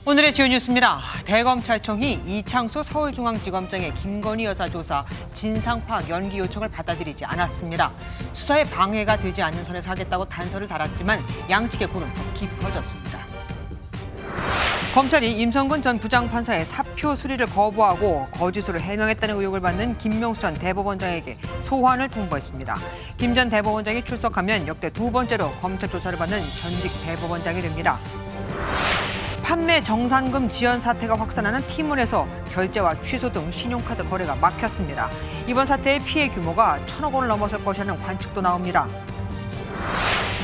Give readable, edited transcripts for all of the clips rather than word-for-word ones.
오늘의 주요 뉴스입니다. 대검찰청이 이창수 서울중앙지검장의 김건희 여사 조사 진상파악 연기 요청을 받아들이지 않았습니다. 수사에 방해가 되지 않는 선에서 하겠다고 단서를 달았지만 양측의 골은 더 깊어졌습니다. 검찰이 임성근 전 부장판사의 사표 수리를 거부하고 거짓으로 해명했다는 의혹을 받는 김명수 전 대법원장에게 소환을 통보했습니다. 김 전 대법원장이 출석하면 역대 두 번째로 검찰 조사를 받는 전직 대법원장이 됩니다. 판매 정산금 지연 사태가 확산하는 티몬에서 결제와 취소 등 신용카드 거래가 막혔습니다. 이번 사태의 피해 규모가 1,000억 원을 넘어설 것이라는 관측도 나옵니다.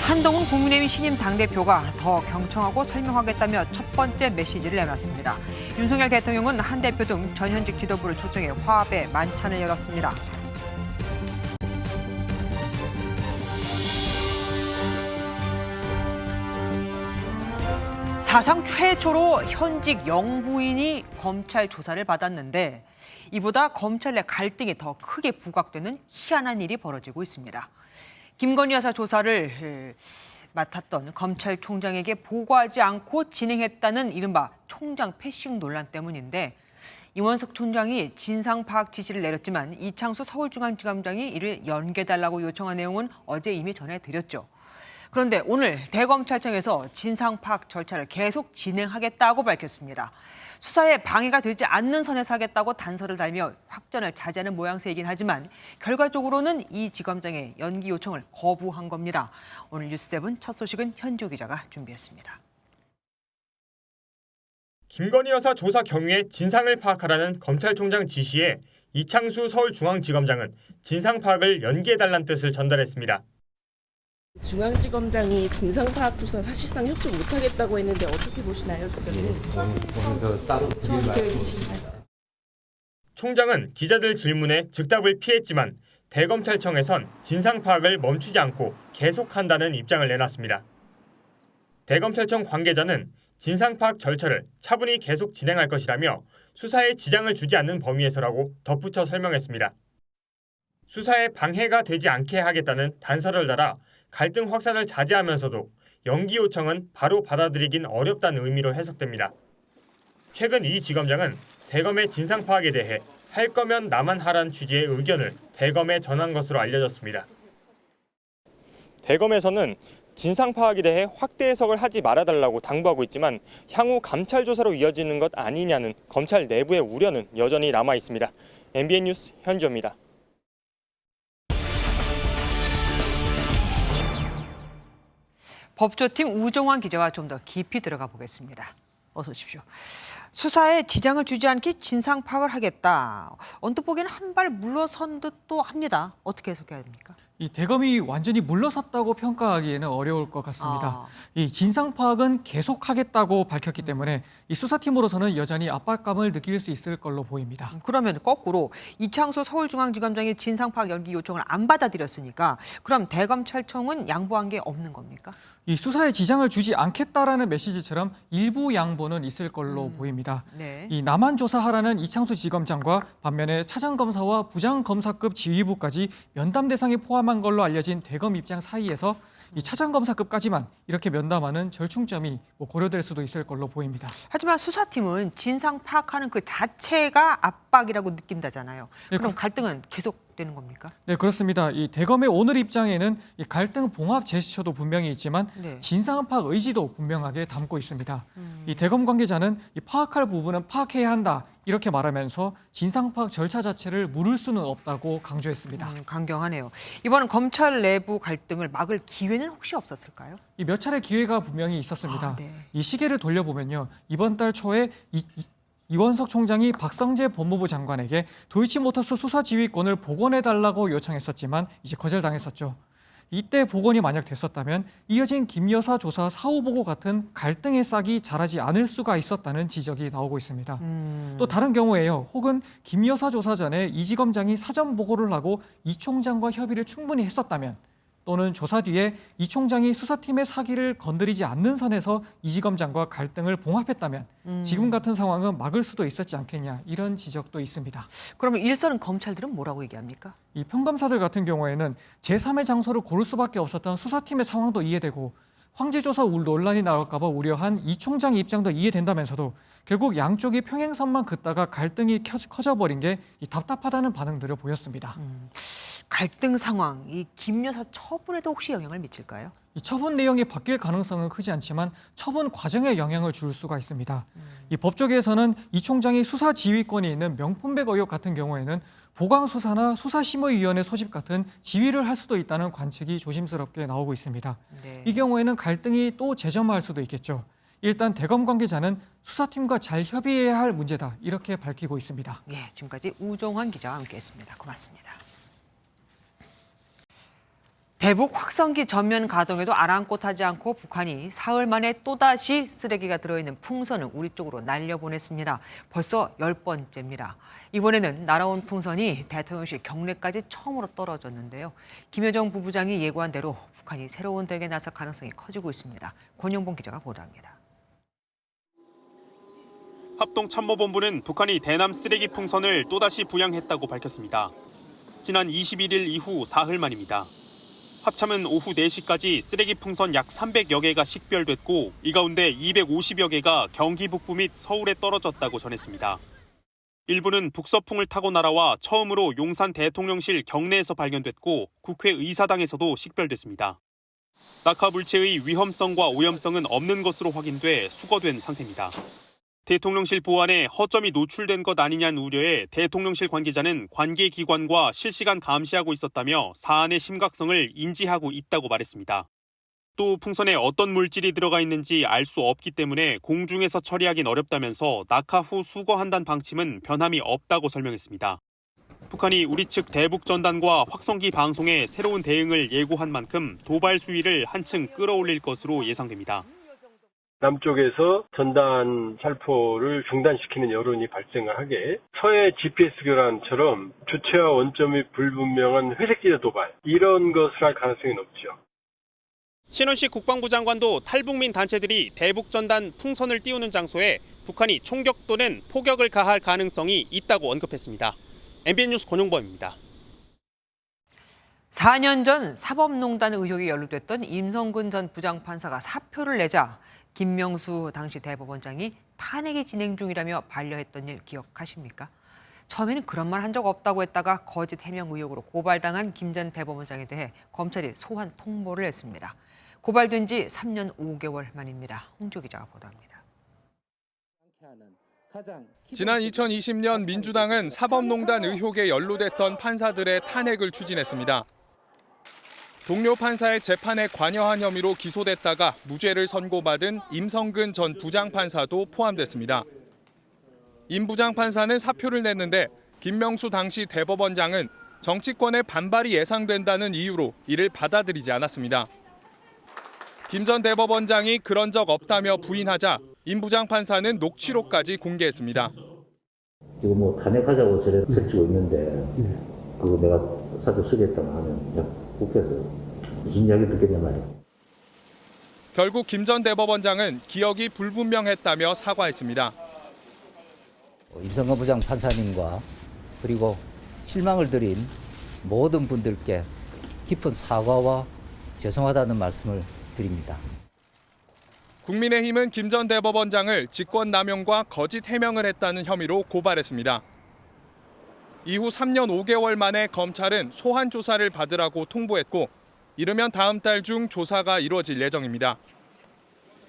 한동훈 국민의힘 신임 당대표가 더 경청하고 설명하겠다며 첫 번째 메시지를 내놨습니다. 윤석열 대통령은 한 대표 등 전현직 지도부를 초청해 화합의 만찬을 열었습니다. 사상 최초로 현직 영부인이 검찰 조사를 받았는데 이보다 검찰 내 갈등이 더 크게 부각되는 희한한 일이 벌어지고 있습니다. 김건희 여사 조사를 맡았던 검찰총장에게 보고하지 않고 진행했다는 이른바 총장 패싱 논란 때문인데 이원석 총장이 진상 파악 지시를 내렸지만 이창수 서울중앙지검장이 이를 연계해달라고 요청한 내용은 어제 이미 전해드렸죠. 그런데 오늘 대검찰청에서 진상 파악 절차를 계속 진행하겠다고 밝혔습니다. 수사에 방해가 되지 않는 선에서 하겠다고 단서를 달며 확전을 자제하는 모양새이긴 하지만 결과적으로는 이 지검장의 연기 요청을 거부한 겁니다. 오늘 뉴스7 첫 소식은 현조 기자가 준비했습니다. 김건희 여사 조사 경위에 진상을 파악하라는 검찰총장 지시에 이창수 서울중앙지검장은 진상 파악을 연기해달라는 뜻을 전달했습니다. 중앙지검장이 진상파악조사 사실상 협조 못하겠다고 했는데 어떻게 보시나요, 대표님? 오늘 따로 되어 있으신가요? 총장은 기자들 질문에 즉답을 피했지만 대검찰청에선 진상 파악을 멈추지 않고 계속한다는 입장을 내놨습니다. 대검찰청 관계자는 진상 파악 절차를 차분히 계속 진행할 것이라며 수사에 지장을 주지 않는 범위에서라고 덧붙여 설명했습니다. 수사에 방해가 되지 않게 하겠다는 단서를 달아 갈등 확산을 자제하면서도 연기 요청은 바로 받아들이긴 어렵다는 의미로 해석됩니다. 최근 이 지검장은 대검의 진상 파악에 대해 할 거면 나만 하라는 취지의 의견을 대검에 전한 것으로 알려졌습니다. 대검에서는 진상 파악에 대해 확대 해석을 하지 말아달라고 당부하고 있지만 향후 감찰 조사로 이어지는 것 아니냐는 검찰 내부의 우려는 여전히 남아 있습니다. MBN 뉴스 현주입니다. 법조팀 우종환 기자와 좀 더 깊이 들어가 보겠습니다. 어서 오십시오. 수사에 지장을 주지 않게 진상 파악을 하겠다. 언뜻 보기에는 한 발 물러선 듯도 합니다. 어떻게 해석해야 됩니까? 이 대검이 완전히 물러섰다고 평가하기에는 어려울 것 같습니다. 이 진상 파악은 계속하겠다고 밝혔기 때문에 이 수사팀으로서는 여전히 압박감을 느낄 수 있을 걸로 보입니다. 그러면 거꾸로 이창수 서울중앙지검장이 진상 파악 연기 요청을 안 받아들였으니까 그럼 대검찰청은 양보한 게 없는 겁니까? 이 수사에 지장을 주지 않겠다라는 메시지처럼 일부 양보는 있을 걸로 보입니다. 네. 이 나만 조사하라는 이창수 지검장과 반면에 차장검사와 부장검사급 지휘부까지 면담 대상에 포함한 걸로 알려진 대검 입장 사이에서 이 차장검사급까지만 이렇게 면담하는 절충점이 고려될 수도 있을 걸로 보입니다. 하지만 수사팀은 진상 파악하는 그 자체가 압박이라고 느낀다잖아요. 그럼 갈등은 계속되는 겁니까? 네, 그렇습니다. 이 대검의 오늘 입장에는 이 갈등 봉합 제스처도 분명히 있지만 네. 진상 파악 의지도 분명하게 담고 있습니다. 이 대검 관계자는 이 파악할 부분은 파악해야 한다 이렇게 말하면서 진상 파악 절차 자체를 물을 수는 없다고 강조했습니다. 강경하네요. 이번 검찰 내부 갈등을 막을 기회는 혹시 없었을까요? 이 몇 차례 기회가 분명히 있었습니다. 네. 이 시계를 돌려보면요. 이번 달 초에 이원석 총장이 박성재 법무부 장관에게 도이치모터스 수사 지휘권을 복원해달라고 요청했었지만 이제 거절당했었죠. 이때 복원이 만약 됐었다면 이어진 김 여사 조사 사후 보고 같은 갈등의 싹이 자라지 않을 수가 있었다는 지적이 나오고 있습니다. 또 다른 경우에요. 혹은 김 여사 조사 전에 이 지검장이 사전 보고를 하고 이 총장과 협의를 충분히 했었다면 또는 조사 뒤에 이 총장이 수사팀의 사기를 건드리지 않는 선에서 이 지검장과 갈등을 봉합했다면 지금 같은 상황은 막을 수도 있었지 않겠냐 이런 지적도 있습니다. 그러면 일선은 검찰들은 뭐라고 얘기합니까? 이 평검사들 같은 경우에는 제3의 장소를 고를 수밖에 없었던 수사팀의 상황도 이해되고 황제 조사 논란이 나올까 봐 우려한 이 총장의 입장도 이해된다면서도 결국 양쪽이 평행선만 긋다가 갈등이 커져버린 게 답답하다는 반응들을 보였습니다. 갈등 상황, 이 김 여사 처분에도 혹시 영향을 미칠까요? 이 처분 내용이 바뀔 가능성은 크지 않지만 처분 과정에 영향을 줄 수가 있습니다. 이 법조계에서는 이 총장이 수사 지휘권이 있는 명품백 의혹 같은 경우에는 보강수사나 수사심의위원회 소집 같은 지휘를 할 수도 있다는 관측이 조심스럽게 나오고 있습니다. 네. 이 경우에는 갈등이 또 재점화할 수도 있겠죠. 일단 대검 관계자는 수사팀과 잘 협의해야 할 문제다 이렇게 밝히고 있습니다. 예, 지금까지 우종환 기자와 함께했습니다. 고맙습니다. 대북 확성기 전면 가동에도 아랑곳하지 않고 북한이 사흘 만에 또다시 쓰레기가 들어있는 풍선을 우리 쪽으로 날려보냈습니다. 벌써 10번째입니다. 이번에는 날아온 풍선이 대통령실 경내까지 처음으로 떨어졌는데요. 김여정 부부장이 예고한 대로 북한이 새로운 대응에 나설 가능성이 커지고 있습니다. 권영봉 기자가 보도합니다. 합동참모본부는 북한이 대남 쓰레기 풍선을 또다시 부양했다고 밝혔습니다. 지난 21일 이후 사흘 만입니다. 합참은 오후 4시까지 쓰레기 풍선 약 300여 개가 식별됐고 이 가운데 250여 개가 경기 북부 및 서울에 떨어졌다고 전했습니다. 일부는 북서풍을 타고 날아와 처음으로 용산 대통령실 경내에서 발견됐고 국회의사당에서도 식별됐습니다. 낙하 물체의 위험성과 오염성은 없는 것으로 확인돼 수거된 상태입니다. 대통령실 보안에 허점이 노출된 것 아니냐는 우려에 대통령실 관계자는 관계기관과 실시간 감시하고 있었다며 사안의 심각성을 인지하고 있다고 말했습니다. 또 풍선에 어떤 물질이 들어가 있는지 알 수 없기 때문에 공중에서 처리하긴 어렵다면서 낙하 후 수거한다는 방침은 변함이 없다고 설명했습니다. 북한이 우리 측 대북 전단과 확성기 방송에 새로운 대응을 예고한 만큼 도발 수위를 한층 끌어올릴 것으로 예상됩니다. 남쪽에서 전단 살포를 중단시키는 여론이 발생을 하게 서해 GPS 교란처럼 주체와 원점이 불분명한 회색지대 도발 이런 것을 할 가능성이 높죠. 신원식 국방부 장관도 탈북민 단체들이 대북 전단 풍선을 띄우는 장소에 북한이 총격 또는 포격을 가할 가능성이 있다고 언급했습니다. MBN 뉴스 권용범입니다. 4년 전 사법농단 의혹이 연루됐던 임성근 전 부장판사가 사표를 내자 김명수 당시 대법원장이 탄핵이 진행 중이라며 반려했던 일 기억하십니까? 처음에는 그런 말 한 적 없다고 했다가 거짓 해명 의혹으로 고발당한 김 전 대법원장에 대해 검찰이 소환 통보를 했습니다. 고발된 지 3년 5개월 만입니다. 홍조 기자가 보도합니다. 지난 2020년 민주당은 사법농단 의혹에 연루됐던 판사들의 탄핵을 추진했습니다. 동료 판사의 재판에 관여한 혐의로 기소됐다가 무죄를 선고받은 임성근 전 부장판사도 포함됐습니다. 임 부장판사는 사표를 냈는데 김명수 당시 대법원장은 정치권의 반발이 예상된다는 이유로 이를 받아들이지 않았습니다. 김 전 대법원장이 그런 적 없다며 부인하자 임 부장판사는 녹취록까지 공개했습니다. 지금 뭐 탄핵하자고 저래 설치고 있는데 그거 내가 사표 쓰겠다고 하면 국회에서 무슨 이야기 듣겠냐 말이야. 결국 김 전 대법원장은 기억이 불분명했다며 사과했습니다. 임성근 부장 판사님과 그리고 실망을 드린 모든 분들께 깊은 사과와 죄송하다는 말씀을 드립니다. 국민의힘은 김 전 대법원장을 직권남용과 거짓 해명을 했다는 혐의로 고발했습니다. 이후 3년 5개월 만에 검찰은 소환 조사를 받으라고 통보했고 이르면 다음 달 중 조사가 이루어질 예정입니다.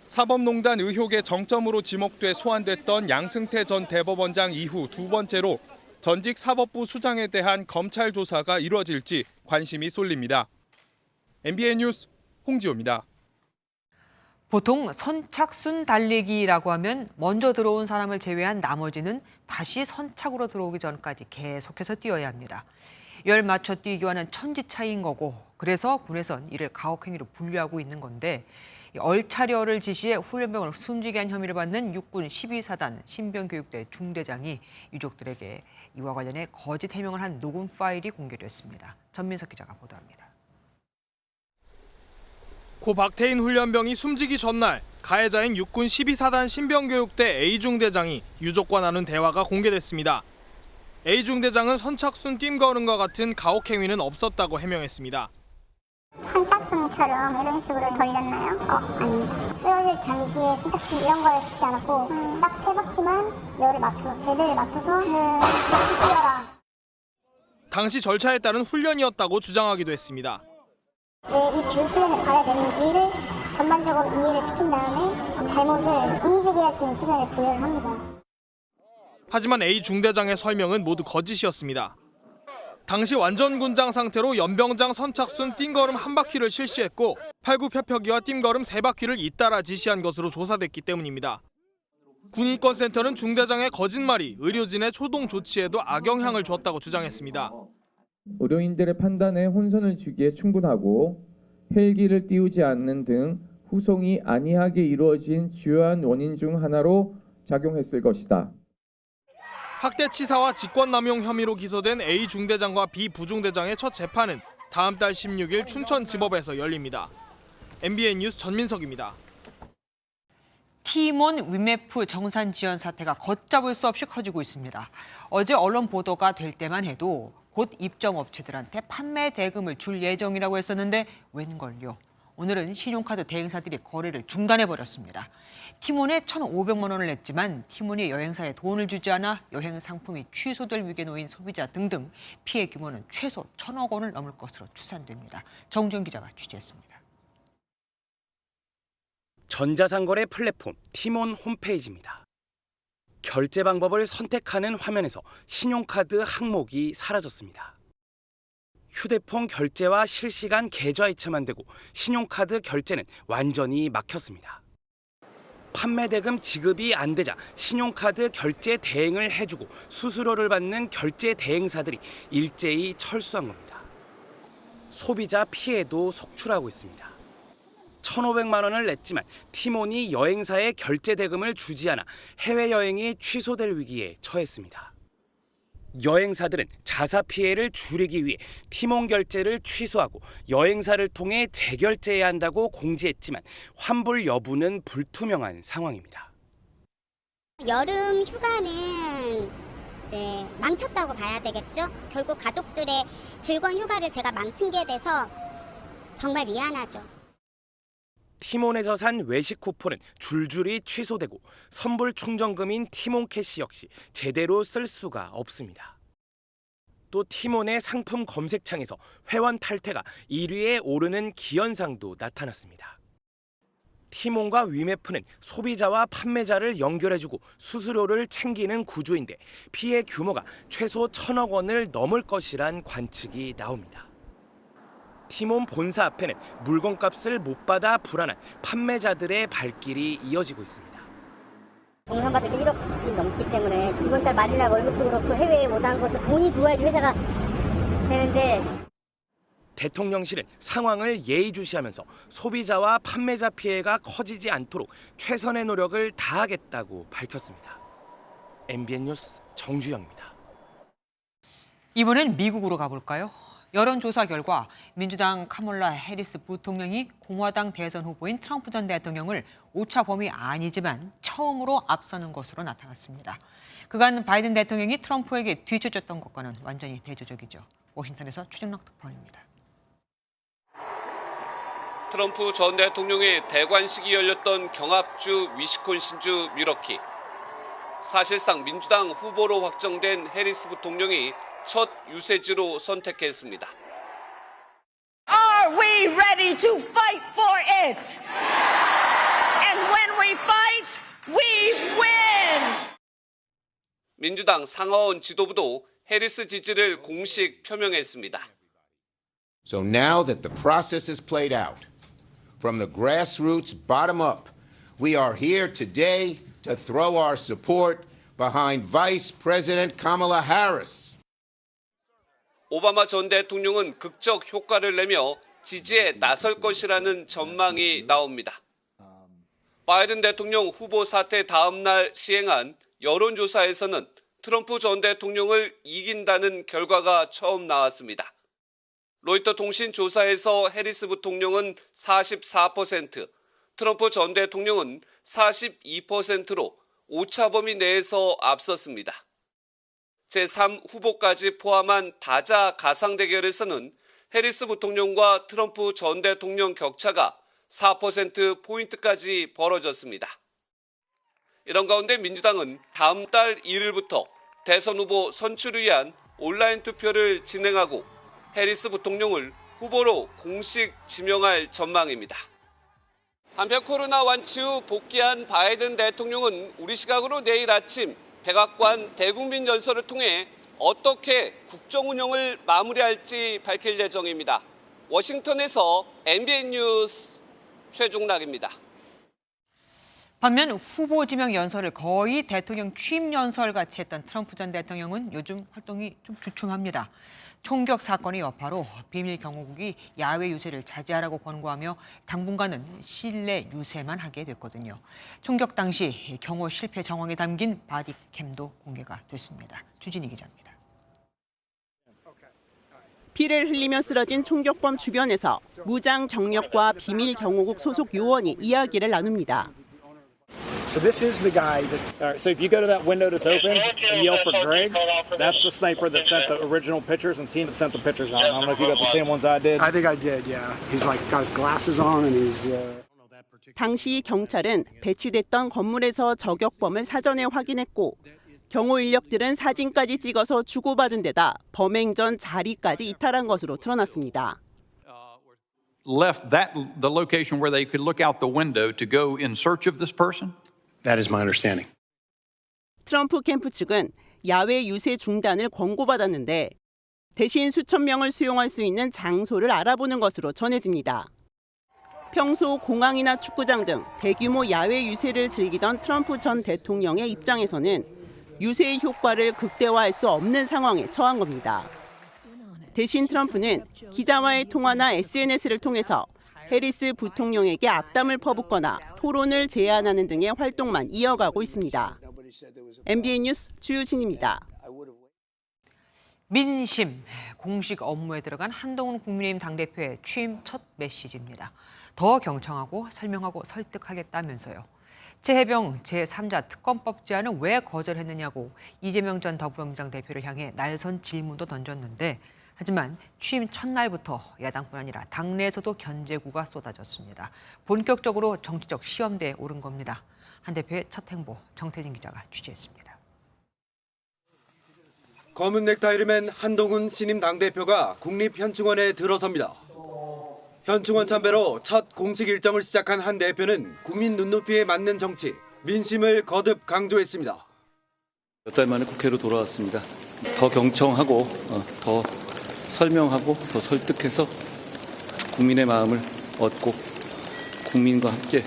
사법농단 의혹의 정점으로 지목돼 소환됐던 양승태 전 대법원장 이후 두 번째로 전직 사법부 수장에 대한 검찰 조사가 이루어질지 관심이 쏠립니다. MBN 뉴스 홍지호입니다. 보통 선착순 달리기라고 하면 먼저 들어온 사람을 제외한 나머지는 다시 선착으로 들어오기 전까지 계속해서 뛰어야 합니다. 열 맞춰 뛰기와는 천지차이인 거고 그래서 군에선 이를 가혹행위로 분류하고 있는 건데 얼차려를 지시해 훈련병을 숨지게 한 혐의를 받는 육군 12사단 신병교육대 중대장이 유족들에게 이와 관련해 거짓 해명을 한 녹음 파일이 공개됐습니다. 전민석 기자가 보도합니다. 고 박태인 훈련병이 숨지기 전날 가해자인 육군 12사단 신병교육대 A중대장이 유족과 나눈 대화가 공개됐습니다. A중대장은 선착순 뜀걸음과 같은 가혹행위는 없었다고 해명했습니다. 선착순처럼 이런 식으로 돌렸나요? 아닙니다. 쓰러질 당시에 선착순 이런 걸 시키지 않았고 딱 3바퀴만 열을 맞춰서 제대를 맞춰서 같이 뛰어라. 당시 절차에 따른 훈련이었다고 주장하기도 했습니다. 왜 이 교육훈련을 가야 되는지를 전반적으로 이해를 시킨 다음에 잘못을 인식할 수 있는 시간을 부여를 합니다. 하지만 A 중대장의 설명은 모두 거짓이었습니다. 당시 완전 군장 상태로 연병장 선착순 띵걸음 1바퀴를 실시했고 팔굽혀펴기와 띵걸음 3바퀴를 잇따라 지시한 것으로 조사됐기 때문입니다. 군인권센터는 중대장의 거짓말이 의료진의 초동 조치에도 악영향을 줬다고 주장했습니다. 의료인들의 판단에 혼선을 주기에 충분하고 헬기를 띄우지 않는 등 후송이 안이하게 이루어진 주요한 원인 중 하나로 작용했을 것이다. 학대치사와 직권남용 혐의로 기소된 A 중대장과 B 부중대장의 첫 재판은 다음 달 16일 춘천지법에서 열립니다. MBN 뉴스 전민석입니다. 티몬 위메프 정산 지연 사태가 걷잡을 수 없이 커지고 있습니다. 어제 언론 보도가 될 때만 해도 곧 입점 업체들한테 판매 대금을 줄 예정이라고 했었는데 웬걸요. 오늘은 신용카드 대행사들이 거래를 중단해버렸습니다. 티몬에 1,500만 원을 냈지만 티몬이 여행사에 돈을 주지 않아 여행 상품이 취소될 위기에 놓인 소비자 등등 피해 규모는 최소 1,000억 원을 넘을 것으로 추산됩니다. 정주영 기자가 취재했습니다. 전자상거래 플랫폼 티몬 홈페이지입니다. 결제 방법을 선택하는 화면에서 신용카드 항목이 사라졌습니다. 휴대폰 결제와 실시간 계좌 이체만 되고 신용카드 결제는 완전히 막혔습니다. 판매 대금 지급이 안 되자 신용카드 결제 대행을 해주고 수수료를 받는 결제 대행사들이 일제히 철수한 겁니다. 소비자 피해도 속출하고 있습니다. 1,500만 원을 냈지만 티몬이 여행사에 결제 대금을 주지 않아 해외여행이 취소될 위기에 처했습니다. 여행사들은 자사 피해를 줄이기 위해 티몬 결제를 취소하고 여행사를 통해 재결제해야 한다고 공지했지만 환불 여부는 불투명한 상황입니다. 여름 휴가는 이제 망쳤다고 봐야 되겠죠. 결국 가족들의 즐거운 휴가를 제가 망친 게 돼서 정말 미안하죠. 티몬에서 산 외식 쿠폰은 줄줄이 취소되고 선불 충전금인 티몬 캐시 역시 제대로 쓸 수가 없습니다. 또 티몬의 상품 검색창에서 회원 탈퇴가 1위에 오르는 기현상도 나타났습니다. 티몬과 위메프는 소비자와 판매자를 연결해주고 수수료를 챙기는 구조인데 피해 규모가 최소 1,000억 원을 넘을 것이란 관측이 나옵니다. 티몬 본사 앞에는 물건값을 못 받아 불안한 판매자들의 발길이 이어지고 있습니다. 동산 받을 게 1억이 넘기 때문에 이번 달 말이나 월급도 그렇고 해외에 못 한 것도 돈이 들어야지 회사가 되는데. 대통령실은 상황을 예의주시하면서 소비자와 판매자 피해가 커지지 않도록 최선의 노력을 다하겠다고 밝혔습니다. MBN 뉴스 정주영입니다. 이번엔 미국으로 가볼까요? 여론조사 결과 민주당 카멀라 해리스 부통령이 공화당 대선 후보인 트럼프 전 대통령을 오차 범위 아니지만 처음으로 앞서는 것으로 나타났습니다. 그간 바이든 대통령이 트럼프에게 뒤처졌던 것과는 완전히 대조적이죠. 워싱턴에서 최정락 특파원입니다. 트럼프 전 대통령의 대관식이 열렸던 경합주 위스콘신주 밀워키. 사실상 민주당 후보로 확정된 해리스 부통령이 첫 유세지로 선택했습니다. Are we ready to fight for it? And when we fight, we win! 민주당 상하원 지도부도 해리스 지지를 공식 표명했습니다. So now that the process is played out, from the grassroots bottom up, we are here today to throw our support behind Vice President Kamala Harris. 오바마 전 대통령은 극적 효과를 내며 지지에 나설 것이라는 전망이 나옵니다. 바이든 대통령 후보 사퇴 다음 날 시행한 여론조사에서는 트럼프 전 대통령을 이긴다는 결과가 처음 나왔습니다. 로이터 통신 조사에서 해리스 부통령은 44%, 트럼프 전 대통령은 42%로 오차 범위 내에서 앞섰습니다. 제3 후보까지 포함한 다자 가상 대결에서는 해리스 부통령과 트럼프 전 대통령 격차가 4%포인트까지 벌어졌습니다. 이런 가운데 민주당은 다음 달 1일부터 대선 후보 선출을 위한 온라인 투표를 진행하고 해리스 부통령을 후보로 공식 지명할 전망입니다. 한편 코로나 완치 후 복귀한 바이든 대통령은 우리 시각으로 내일 아침 백악관 대국민 연설을 통해 어떻게 국정 운영을 마무리할지 밝힐 예정입니다. 워싱턴에서 MBN 뉴스 최종락입니다. 반면 후보 지명 연설을 거의 대통령 취임 연설 같이 했던 트럼프 전 대통령은 요즘 활동이 좀 주춤합니다. 총격 사건의 여파로 비밀 경호국이 야외 유세를 자제하라고 권고하며 당분간은 실내 유세만 하게 됐거든요. 총격 당시 경호 실패 정황이 담긴 바디캠도 공개가 됐습니다. 주진희 기자입니다. 피를 흘리며 쓰러진 총격범 주변에서 무장 경력과 비밀 경호국 소속 요원이 이야기를 나눕니다. So this is the guy that, so if you go to that window that's open and yell for Greg, that's the sniper that sent the original pictures and sent the pictures out. I don't know if you got the same ones I did. I think I did, yeah. He's like got his glasses on and he's... 당시 경찰은 배치됐던 건물에서 저격범을 사전에 확인했고 경호 인력들은 사진까지 찍어서 주고받은 데다 범행 전 자리까지 이탈한 것으로 드러났습니다. Left the location where they could look out the window to go in search of this person? That is my understanding. 트럼프 캠프 측은 야외 유세 중단을 권고받았는데 대신 수천 명을 수용할 수 있는 장소를 알아보는 것으로 전해집니다. 평소 공항이나 축구장 등 대규모 야외 유세를 즐기던 트럼프 전 대통령의 입장에서는 유세의 효과를 극대화할 수 없는 상황에 처한 겁니다. 대신 트럼프는 기자와의 통화나 SNS를 통해서 해리스 부통령에게 악담을 퍼붓거나 토론을 제안하는 등의 활동만 이어가고 있습니다. MBN 뉴스 주유진입니다. 민심, 공식 업무에 들어간 한동훈 국민의힘 당대표의 취임 첫 메시지입니다. 더 경청하고 설명하고 설득하겠다면서요. 최혜병 제3자 특검법 제안은 왜 거절했느냐고 이재명 전 더불어민주당 대표를 향해 날선 질문도 던졌는데 하지만 취임 첫날부터 야당뿐 아니라 당내에서도 견제구가 쏟아졌습니다. 본격적으로 정치적 시험대에 오른 겁니다. 한 대표의 첫 행보, 정태진 기자가 취재했습니다. 검은 넥타이를 맨 한동훈 신임 당대표가 국립현충원에 들어섭니다. 현충원 참배로 첫 공식 일정을 시작한 한 대표는 국민 눈높이에 맞는 정치, 민심을 거듭 강조했습니다. 몇 달 만에 국회로 돌아왔습니다. 더 경청하고 더 설명하고 더 설득해서 국민의 마음을 얻고 국민과 함께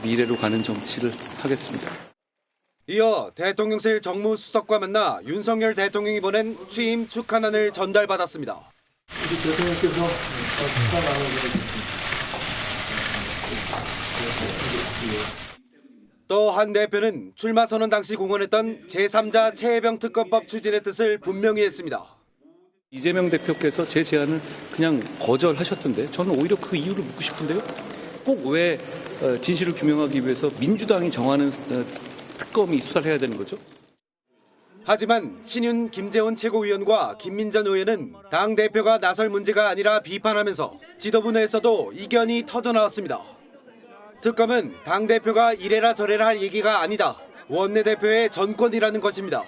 미래로 가는 정치를 하겠습니다. 이어 대통령실 정무수석과 만나 윤석열 대통령이 보낸 취임 축하난을 전달받았습니다. 대통령께서 또 한 대표는 출마 선언 당시 공언했던 제3자 최혜병 특검법 추진의 뜻을 분명히 했습니다. 이재명 대표께서 제 제안을 그냥 거절하셨던데 저는 오히려 그 이유를 묻고 싶은데요. 꼭 왜 진실을 규명하기 위해서 민주당이 정하는 특검이 수사를 해야 되는 거죠? 하지만 신윤 김재원 최고위원과 김민전 의원은 당대표가 나설 문제가 아니라 비판하면서 지도부 내에서도 이견이 터져나왔습니다. 특검은 당대표가 이래라 저래라 할 얘기가 아니다. 원내대표의 전권이라는 것입니다.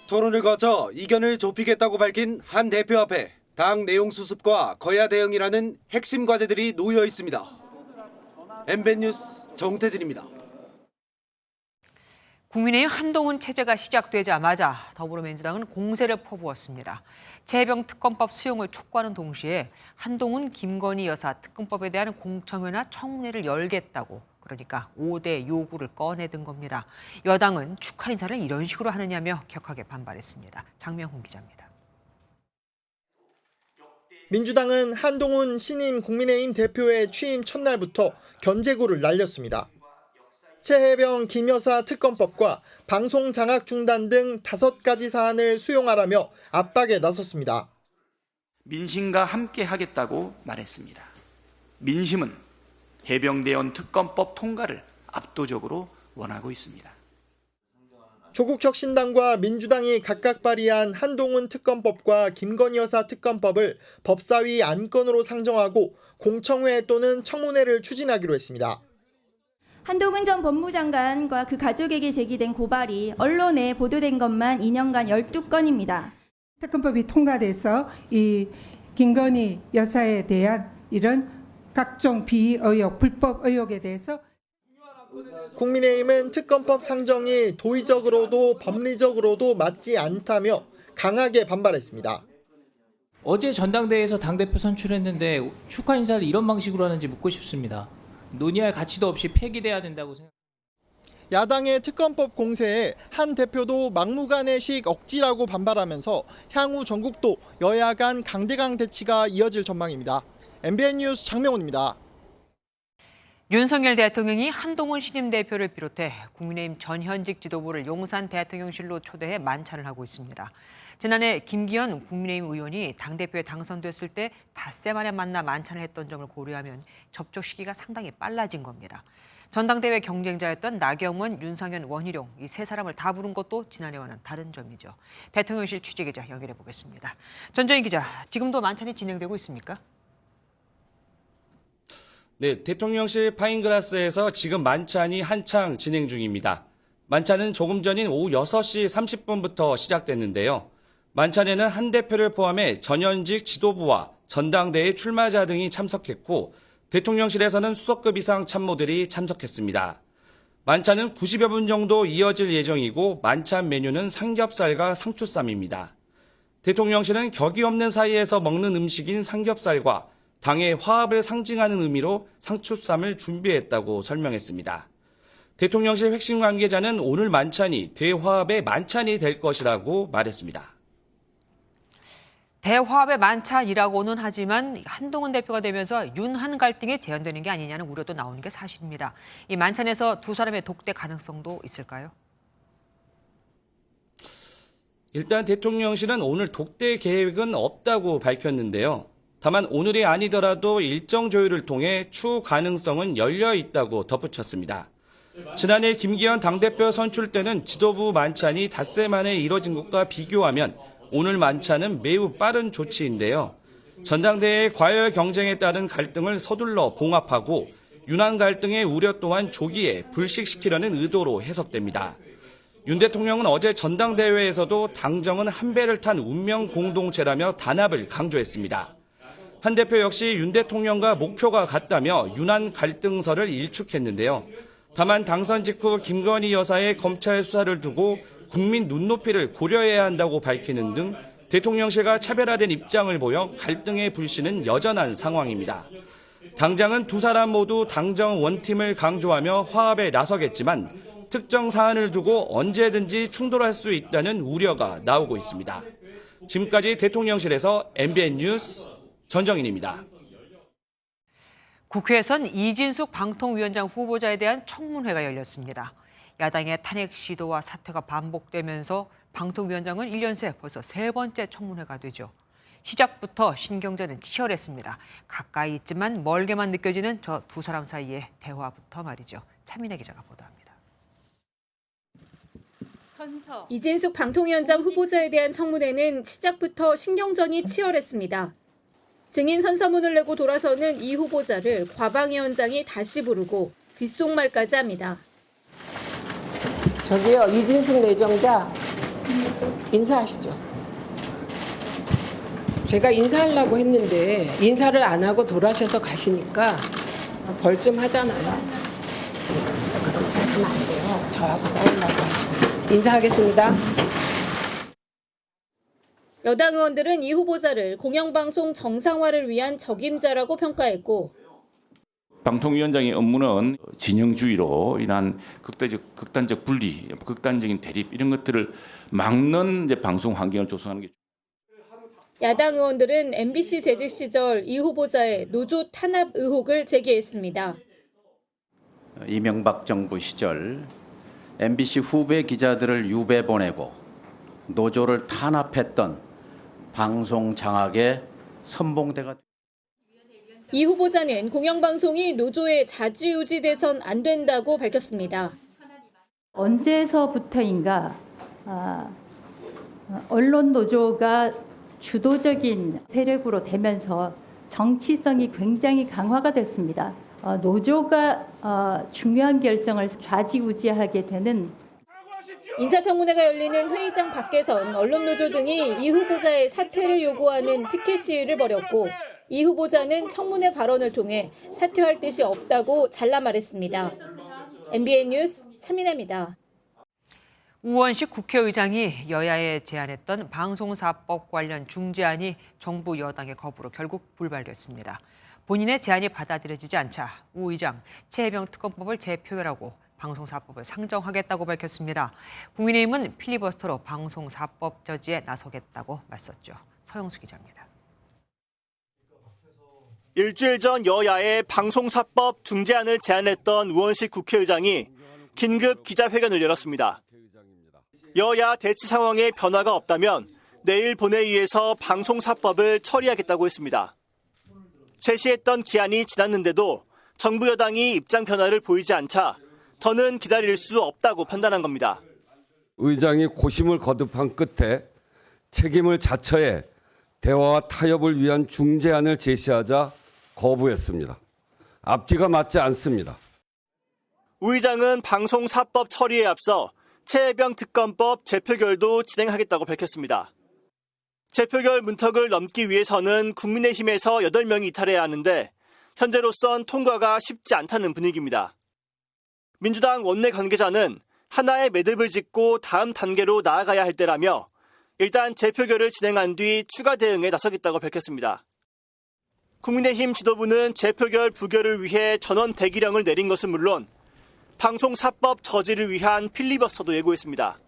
토론을 거쳐 이견을 좁히겠다고 밝힌 한 대표 앞에 당 내용 수습과 거야 대응이라는 핵심 과제들이 놓여 있습니다. MBN 뉴스 정태진입니다. 국민의힘 한동훈 체제가 시작되자마자 더불어민주당은 공세를 퍼부었습니다. 최혜병 특검법 수용을 촉구하는 동시에 한동훈, 김건희 여사 특검법에 대한 공청회나 청문회를 열겠다고 그러니까 5대 요구를 꺼내든 겁니다. 여당은 축하 인사를 이런 식으로 하느냐며 격하게 반발했습니다. 장명훈 기자입니다. 민주당은 한동훈 신임 국민의힘 대표의 취임 첫날부터 견제구를 날렸습니다. 최혜병 김 여사 특검법과 방송 장악 중단 등 5가지 사안을 수용하라며 압박에 나섰습니다. 민심과 함께 하겠다고 말했습니다. 민심은 해병대원 특검법 통과를 압도적으로 원하고 있습니다. 조국혁신당과 민주당이 각각 발의한 한동훈 특검법과 김건희 여사 특검법을 법사위 안건으로 상정하고 공청회 또는 청문회를 추진하기로 했습니다. 한동훈 전 법무장관과 그 가족에게 제기된 고발이 언론에 보도된 것만 2년간 12건입니다. 특검법이 통과돼서 이 김건희 여사에 대한 이런 각종 비의혹, 불법 의혹에 대해서 국민의힘은 특검법 상정이 도의적으로도 법리적으로도 맞지 않다며 강하게 반발했습니다. 어제 전당대회에서 당대표 선출했는데 축하 인사를 이런 방식으로 하는지 묻고 싶습니다. 논의할 가치도 없이 폐기돼야 된다고 생각합니다. 야당의 특검법 공세에 한 대표도 막무가내식 억지라고 반발하면서 향후 전국도 여야 간 강대강 대치가 이어질 전망입니다. MBN 뉴스 장명훈입니다. 윤석열 대통령이 한동훈 신임 대표를 비롯해 국민의힘 전현직 지도부를 용산 대통령실로 초대해 만찬을 하고 있습니다. 지난해 김기현 국민의힘 의원이 당대표에 당선됐을 때 닷새 만에 만나 만찬을 했던 점을 고려하면 접촉 시기가 상당히 빨라진 겁니다. 전당대회 경쟁자였던 나경원, 윤상현, 원희룡 이 세 사람을 다 부른 것도 지난해와는 다른 점이죠. 대통령실 취재기자 연결해 보겠습니다. 전정희 기자, 지금도 만찬이 진행되고 있습니까? 네, 대통령실 파인글라스에서 지금 만찬이 한창 진행 중입니다. 만찬은 조금 전인 오후 6시 30분부터 시작됐는데요. 만찬에는 한 대표를 포함해 전현직 지도부와 전당대회 출마자 등이 참석했고 대통령실에서는 수석급 이상 참모들이 참석했습니다. 만찬은 90여 분 정도 이어질 예정이고 만찬 메뉴는 삼겹살과 상추쌈입니다. 대통령실은 격이 없는 사이에서 먹는 음식인 삼겹살과 당의 화합을 상징하는 의미로 상추쌈을 준비했다고 설명했습니다. 대통령실 핵심 관계자는 오늘 만찬이 대화합의 만찬이 될 것이라고 말했습니다. 대화합의 만찬이라고는 하지만 한동훈 대표가 되면서 윤한 갈등이 재현되는 게 아니냐는 우려도 나오는 게 사실입니다. 이 만찬에서 두 사람의 독대 가능성도 있을까요? 일단 대통령실은 오늘 독대 계획은 없다고 밝혔는데요. 다만 오늘이 아니더라도 일정 조율을 통해 추후 가능성은 열려 있다고 덧붙였습니다. 지난해 김기현 당대표 선출 때는 지도부 만찬이 닷새 만에 이뤄진 것과 비교하면 오늘 만찬은 매우 빠른 조치인데요. 전당대회의 과열 경쟁에 따른 갈등을 서둘러 봉합하고 윤한 갈등의 우려 또한 조기에 불식시키려는 의도로 해석됩니다. 윤 대통령은 어제 전당대회에서도 당정은 한 배를 탄 운명 공동체라며 단합을 강조했습니다. 한 대표 역시 윤 대통령과 목표가 같다며 윤한 갈등설을 일축했는데요. 다만 당선 직후 김건희 여사의 검찰 수사를 두고 국민 눈높이를 고려해야 한다고 밝히는 등 대통령실과 차별화된 입장을 보여 갈등의 불씨는 여전한 상황입니다. 당장은 두 사람 모두 당정 원팀을 강조하며 화합에 나서겠지만 특정 사안을 두고 언제든지 충돌할 수 있다는 우려가 나오고 있습니다. 지금까지 대통령실에서 MBN 뉴스 전정인입니다. 국회에선 이진숙 방통위원장 후보자에 대한 청문회가 열렸습니다. 야당의 탄핵 시도와 사퇴가 반복되면서 방통위원장은 1년 새 벌써 세 번째 청문회가 되죠. 시작부터 신경전은 치열했습니다. 가까이 있지만 멀게만 느껴지는 저 두 사람 사이의 대화부터 말이죠. 차민혜 기자가 보도합니다. 이진숙 방통위원장 후보자에 대한 청문회는 시작부터 신경전이 치열했습니다. 증인 선서문을 내고 돌아서는 이 후보자를 과방위원장이 다시 부르고 귓속말까지 합니다. 저기요, 이진숙 내정자 인사하시죠. 제가 인사하려고 했는데 인사를 안 하고 돌아셔서 가시니까 벌 좀 하잖아요. 그렇게 하시면 안 돼요. 저하고 싸우려고 하시면. 인사하겠습니다. 여당 의원들은 이 후보자를 공영방송 정상화를 위한 적임자라고 평가했고 방통위원장의 업무는 진영주의로 인한 극단적 분리, 극단적인 대립 이런 것들을 막는 방송 환경을 조성하는 게. 야당 의원들은 MBC 재직 시절 이 후보자의 노조 탄압 의혹을 제기했습니다. 이명박 정부 시절 MBC 후배 기자들을 유배 보내고 노조를 탄압했던 방송 장악의 선봉대가. 이 후보자는 공영방송이 노조에 좌지우지돼선 안 된다고 밝혔습니다. 언제서부터인가 언론 노조가 주도적인 세력으로 되면서 정치성이 굉장히 강화가 됐습니다. 노조가 중요한 결정을 좌지우지하게 되는 인사청문회가 열리는 회의장 밖에선 언론노조 등이 이 후보자의 사퇴를 요구하는 피켓 시위를 벌였고 이 후보자는 청문회 발언을 통해 사퇴할 뜻이 없다고 잘라 말했습니다. MBN 뉴스 차민아입니다. 우원식 국회의장이 여야에 제안했던 방송사법 관련 중재안이 정부 여당의 거부로 결국 불발됐습니다. 본인의 제안이 받아들여지지 않자 우 의장 최혜병 특검법을 재표결하고 방송사법을 상정하겠다고 밝혔습니다. 국민의힘은 필리버스터로 방송사법 저지에 나서겠다고 맞섰죠. 서영수 기자입니다. 일주일 전 여야의 방송사법 중재안을 제안했던 우원식 국회의장이 긴급 기자회견을 열었습니다. 여야 대치 상황에 변화가 없다면 내일 본회의에서 방송사법을 처리하겠다고 했습니다. 제시했던 기한이 지났는데도 정부 여당이 입장 변화를 보이지 않자 더는 기다릴 수 없다고 판단한 겁니다. 의장이 고심을 거듭한 끝에 책임을 자처해 대화와 타협을 위한 중재안을 제시하자 거부했습니다. 앞뒤가 맞지 않습니다. 우 의장은 방송사법 처리에 앞서 최혜병 특검법 재표결도 진행하겠다고 밝혔습니다. 재표결 문턱을 넘기 위해서는 국민의힘에서 8명이 이탈해야 하는데 현재로선 통과가 쉽지 않다는 분위기입니다. 민주당 원내 관계자는 하나의 매듭을 짓고 다음 단계로 나아가야 할 때라며 일단 재표결을 진행한 뒤 추가 대응에 나서겠다고 밝혔습니다. 국민의힘 지도부는 재표결 부결을 위해 전원 대기령을 내린 것은 물론 방송사법 저지를 위한 필리버스터도 예고했습니다.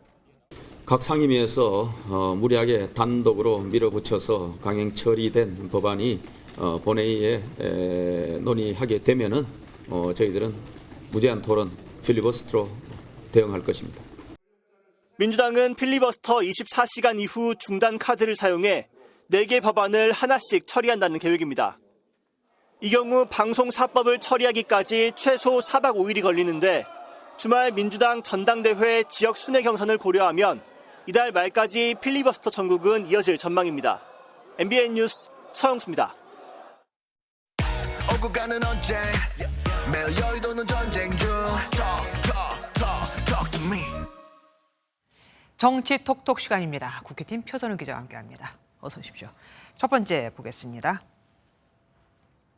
각 상임위에서 무리하게 단독으로 밀어붙여서 강행 처리된 법안이 본회의에 논의하게 되면은 저희들은 무제한 토론 필리버스터로 대응할 것입니다. 민주당은 필리버스터 24시간 이후 중단 카드를 사용해 4개 법안을 하나씩 처리한다는 계획입니다. 이 경우 방송사법을 처리하기까지 최소 4박 5일이 걸리는데 주말 민주당 전당대회 지역 순회 경선을 고려하면 이달 말까지 필리버스터 전국은 이어질 전망입니다. MBN 뉴스 서영수입니다. 오고 가는 언제 매일 여의도는 전쟁 중 Talk to me. 정치 톡톡 시간입니다. 국회팀 표선우 기자와 함께합니다. 어서 오십시오. 첫 번째 보겠습니다.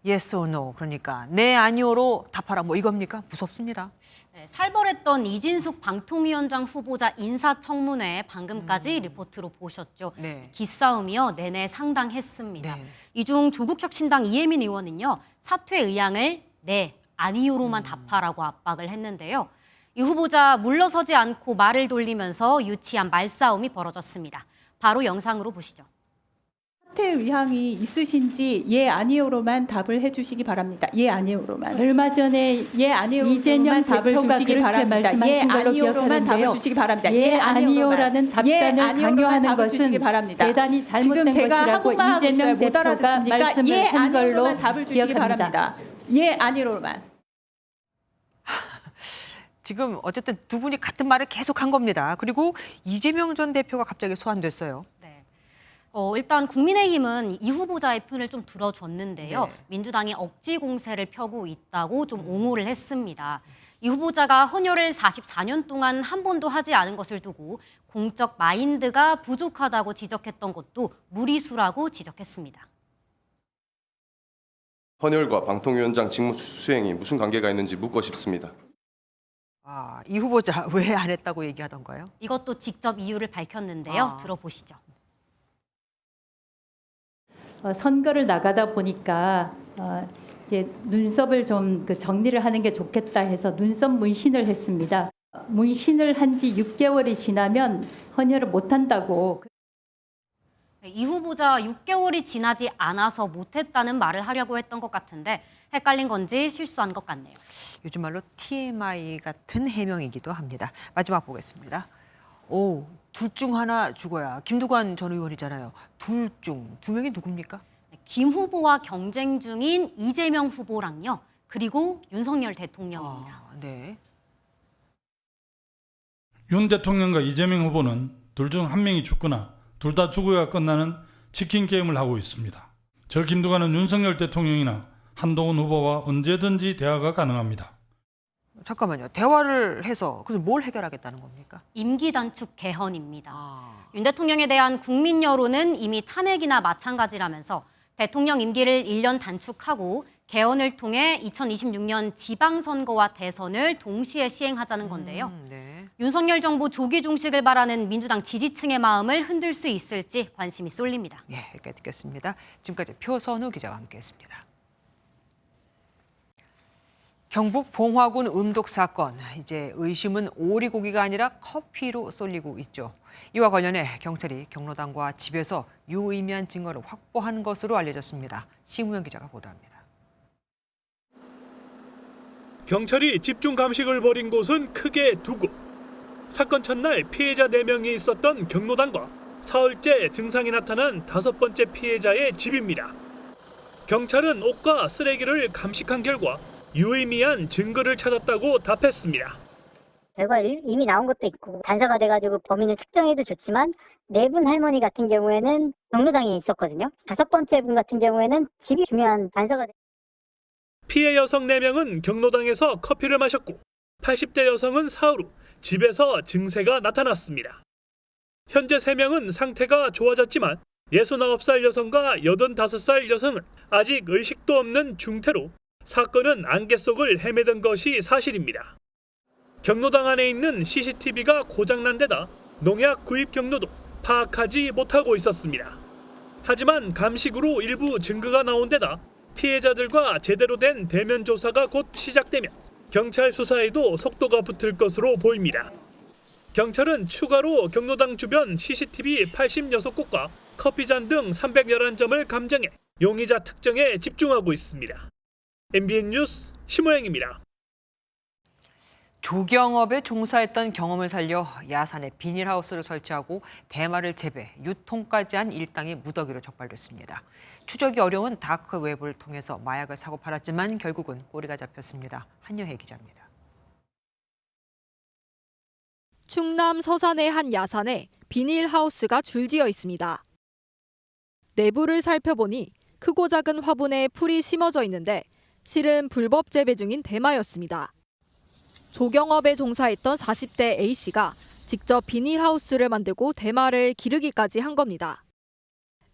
Yes or no, 그러니까 네 아니오로 답하라 뭐 이겁니까? 무섭습니다. 네, 살벌했던 이진숙 방통위원장 후보자 인사청문회 방금까지 리포트로 보셨죠. 네. 기싸움이요 내내 상당했습니다. 네. 이 중 조국혁신당 이혜민 의원은요 사퇴 의향을 네 아니오로만 답하라고 압박을 했는데요. 이 후보자 물러서지 않고 말을 돌리면서 유치한 말싸움이 벌어졌습니다. 바로 영상으로 보시죠. 사퇴 의향이 있으신지 예 아니오로만 답을 해주시기 바랍니다. 예 아니오로만. 얼마 전에 예 아니오로만 이재명 답을 대표가 주시기 그렇게 바랍니다. 예 말씀하신 걸로 아니오로만 답을 기억하는데요. 주시기 바랍니다. 예 아니오라는 답변을 강요하는 것은 바랍니다. 대단히 잘못된 지금 제가 것이라고 한국말 하고 이재명 있어요. 못 대표가 알아듣습니까? 말씀을 예 한 걸로 아니오로만 답을 주시기 기억합니다. 바랍니다. 예 아니오로만. 지금 어쨌든 두 분이 같은 말을 계속한 겁니다. 그리고 이재명 전 대표가 갑자기 소환됐어요. 일단 국민의힘은 이 후보자의 편을 좀 들어줬는데요. 네. 민주당이 억지 공세를 펴고 있다고 좀 옹호를 했습니다. 이 후보자가 헌혈을 44년 동안 한 번도 하지 않은 것을 두고 공적 마인드가 부족하다고 지적했던 것도 무리수라고 지적했습니다. 헌혈과 방통위원장 직무 수행이 무슨 관계가 있는지 묻고 싶습니다. 이 후보자 왜 안 했다고 얘기하던가요? 이것도 직접 이유를 밝혔는데요. 들어보시죠. 선거를 나가다 보니까 이제 눈썹을 좀 정리를 하는 게 좋겠다 해서 눈썹 문신을 했습니다. 문신을 한 지 6개월이 지나면 헌혈을 못 한다고. 이 후보자 6개월이 지나지 않아서 못했다는 말을 하려고 했던 것 같은데 헷갈린 건지 실수한 것 같네요. 요즘 말로 TMI 같은 해명이기도 합니다. 마지막 보겠습니다. 둘 중 하나 죽어야. 김두관 전 의원이잖아요. 두 명이 누굽니까? 김 후보와 경쟁 중인 이재명 후보랑요. 그리고 윤석열 대통령입니다. 네. 윤 대통령과 이재명 후보는 둘 중 한 명이 죽거나 둘 다 죽어야 끝나는 치킨 게임을 하고 있습니다. 저 김두관은 윤석열 대통령이나 한동훈 후보와 언제든지 대화가 가능합니다. 잠깐만요. 대화를 해서 그래서 뭘 해결하겠다는 겁니까? 임기 단축 개헌입니다. 윤 대통령에 대한 국민 여론은 이미 탄핵이나 마찬가지라면서 대통령 임기를 1년 단축하고 개헌을 통해 2026년 지방선거와 대선을 동시에 시행하자는 건데요. 윤석열 정부 조기 종식을 바라는 민주당 지지층의 마음을 흔들 수 있을지 관심이 쏠립니다. 예, 여기까지 듣겠습니다. 지금까지 표선우 기자와 함께했습니다. 경북 봉화군 음독 사건, 이제 의심은 오리고기가 아니라 커피로 쏠리고 있죠. 이와 관련해 경찰이 경로당과 집에서 유의미한 증거를 확보한 것으로 알려졌습니다. 심우영 기자가 보도합니다. 경찰이 집중 감식을 벌인 곳은 크게 두 곳. 사건 첫날 피해자 4명이 있었던 경로당과 사흘째 증상이 나타난 5번째 피해자의 집입니다. 경찰은 옷과 쓰레기를 감식한 결과 유의미한 증거를 찾았다고 답했습니다. 결과 이미 나온 것도 있고 단서가 돼가지고 범인을 특정해도 좋지만 4분 할머니 같은 경우에는 경로당에 있었거든요. 5번째 분 같은 경우에는 집이 중요한 단서가 돼. 피해 여성 4명은 경로당에서 커피를 마셨고 80대 여성은 사흘 후 집에서 증세가 나타났습니다. 현재 3명은 상태가 좋아졌지만 69살 여성과 85살 여성은 아직 의식도 없는 중태로 사건은 안개 속을 헤매던 것이 사실입니다. 경로당 안에 있는 CCTV가 고장난 데다 농약 구입 경로도 파악하지 못하고 있었습니다. 하지만 감식으로 일부 증거가 나온 데다 피해자들과 제대로 된 대면 조사가 곧 시작되면 경찰 수사에도 속도가 붙을 것으로 보입니다. 경찰은 추가로 경로당 주변 CCTV 86곳과 커피잔 등 311점을 감정해 용의자 특정에 집중하고 있습니다. MBN 뉴스 심호영입니다. 조경업에 종사했던 경험을 살려 야산에 비닐하우스를 설치하고 대마를 재배, 유통까지 한 일당이 무더기로 적발됐습니다. 추적이 어려운 다크웹을 통해서 마약을 사고 팔았지만 결국은 꼬리가 잡혔습니다. 한여혜 기자입니다. 충남 서산의 한 야산에 비닐하우스가 줄지어 있습니다. 내부를 살펴보니 크고 작은 화분에 풀이 심어져 있는데 실은 불법 재배 중인 대마였습니다. 조경업에 종사했던 40대 A씨가 직접 비닐하우스를 만들고 대마를 기르기까지 한 겁니다.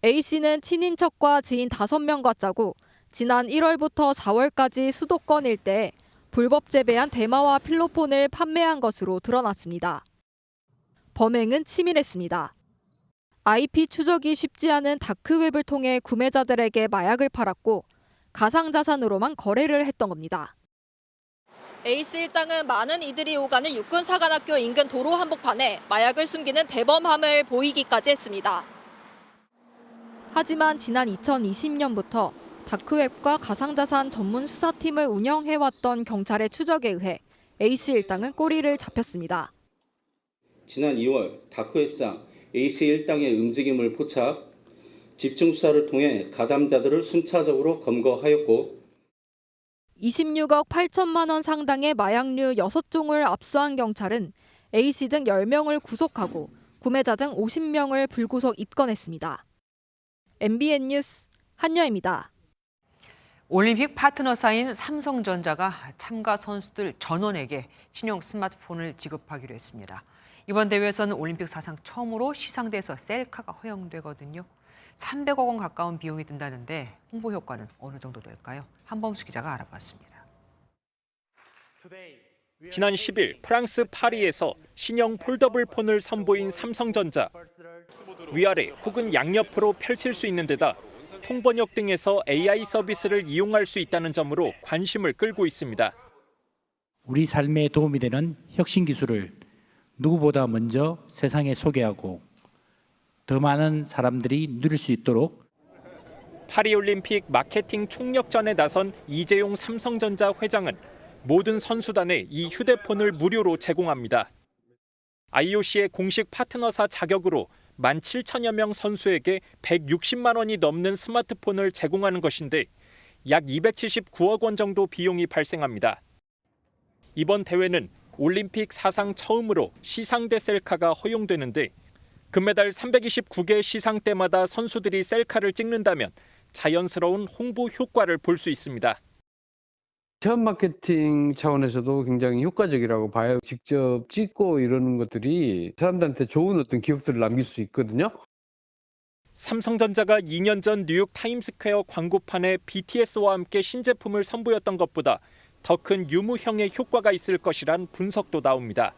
A씨는 친인척과 지인 5명과 짜고 지난 1월부터 4월까지 수도권 일대에 불법 재배한 대마와 필로폰을 판매한 것으로 드러났습니다. 범행은 치밀했습니다. IP 추적이 쉽지 않은 다크웹을 통해 구매자들에게 마약을 팔았고 가상자산으로만 거래를 했던 겁니다. A씨 일당은 많은 이들이 오가는 육군사관학교 인근 도로 한복판에 마약을 숨기는 대범함을 보이기까지 했습니다. 하지만 지난 2020년부터 다크웹과 가상자산 전문 수사팀을 운영해왔던 경찰의 추적에 의해 A씨 일당은 꼬리를 잡혔습니다. 지난 2월 다크웹상 A씨 일당의 움직임을 포착, 집중 수사를 통해 가담자들을 순차적으로 검거하였고 26억 8천만 원 상당의 마약류 6종을 압수한 경찰은 A씨 등 10명을 구속하고 구매자 등 50명을 불구속 입건했습니다. MBN 뉴스 한여입니다. 올림픽 파트너사인 삼성전자가 참가 선수들 전원에게 신형 스마트폰을 지급하기로 했습니다. 이번 대회에서는 올림픽 사상 처음으로 시상대에서 셀카가 허용되거든요. 300억 원 가까운 비용이 든다는데 홍보 효과는 어느 정도 될까요? 한범수 기자가 알아봤습니다. 지난 10일 프랑스 파리에서 신형 폴더블 폰을 선보인 삼성전자. 위아래 혹은 양옆으로 펼칠 수 있는 데다 통번역 등에서 AI 서비스를 이용할 수 있다는 점으로 관심을 끌고 있습니다. 우리 삶에 도움이 되는 혁신 기술을 누구보다 먼저 세상에 소개하고 더 많은 사람들이 누릴 수 있도록 파리올림픽 마케팅 총력전에 나선 이재용 삼성전자 회장은 모든 선수단에 이 휴대폰을 무료로 제공합니다. IOC의 공식 파트너사 자격으로 17,000여 명 선수에게 160만 원이 넘는 스마트폰을 제공하는 것인데 약 279억 원 정도 비용이 발생합니다. 이번 대회는 올림픽 사상 처음으로 시상대 셀카가 허용되는데 금메달 329개 시상대마다 선수들이 셀카를 찍는다면 자연스러운 홍보 효과를 볼 수 있습니다. 체험 마케팅 차원에서도 굉장히 효과적이라고 봐요. 직접 찍고 이러는 것들이 사람들한테 좋은 어떤 기억들을 남길 수 있거든요. 삼성전자가 2년 전 뉴욕 타임스퀘어 광고판에 BTS와 함께 신제품을 선보였던 것보다 더 큰 유무형의 효과가 있을 것이란 분석도 나옵니다.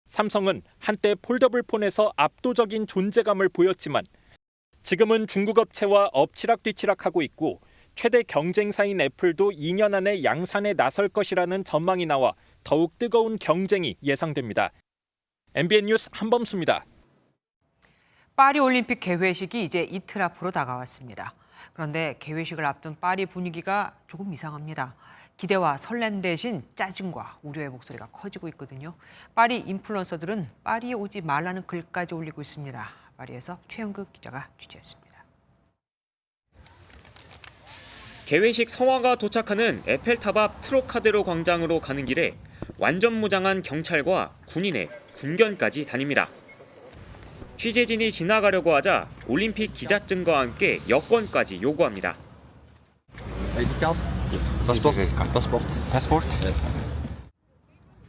삼성은 한때 폴더블 폰에서 압도적인 존재감을 보였지만 지금은 중국 업체와 엎치락뒤치락하고 있고 최대 경쟁사인 애플도 2년 안에 양산에 나설 것이라는 전망이 나와 더욱 뜨거운 경쟁이 예상됩니다. MBN 뉴스 한범수입니다. 파리올림픽 개회식이 이제 이틀 앞으로 다가왔습니다. 그런데 개회식을 앞둔 파리 분위기가 조금 이상합니다. 기대와 설렘 대신 짜증과 우려의 목소리가 커지고 있거든요. 파리 인플루언서들은 파리에 오지 말라는 글까지 올리고 있습니다. 파리에서 최영극 기자가 취재했습니다. 개회식 성화가 도착하는 에펠탑 앞 트로카데로 광장으로 가는 길에 완전 무장한 경찰과 군인의 군견까지 다닙니다. 취재진이 지나가려고 하자 올림픽 기자증과 함께 여권까지 요구합니다.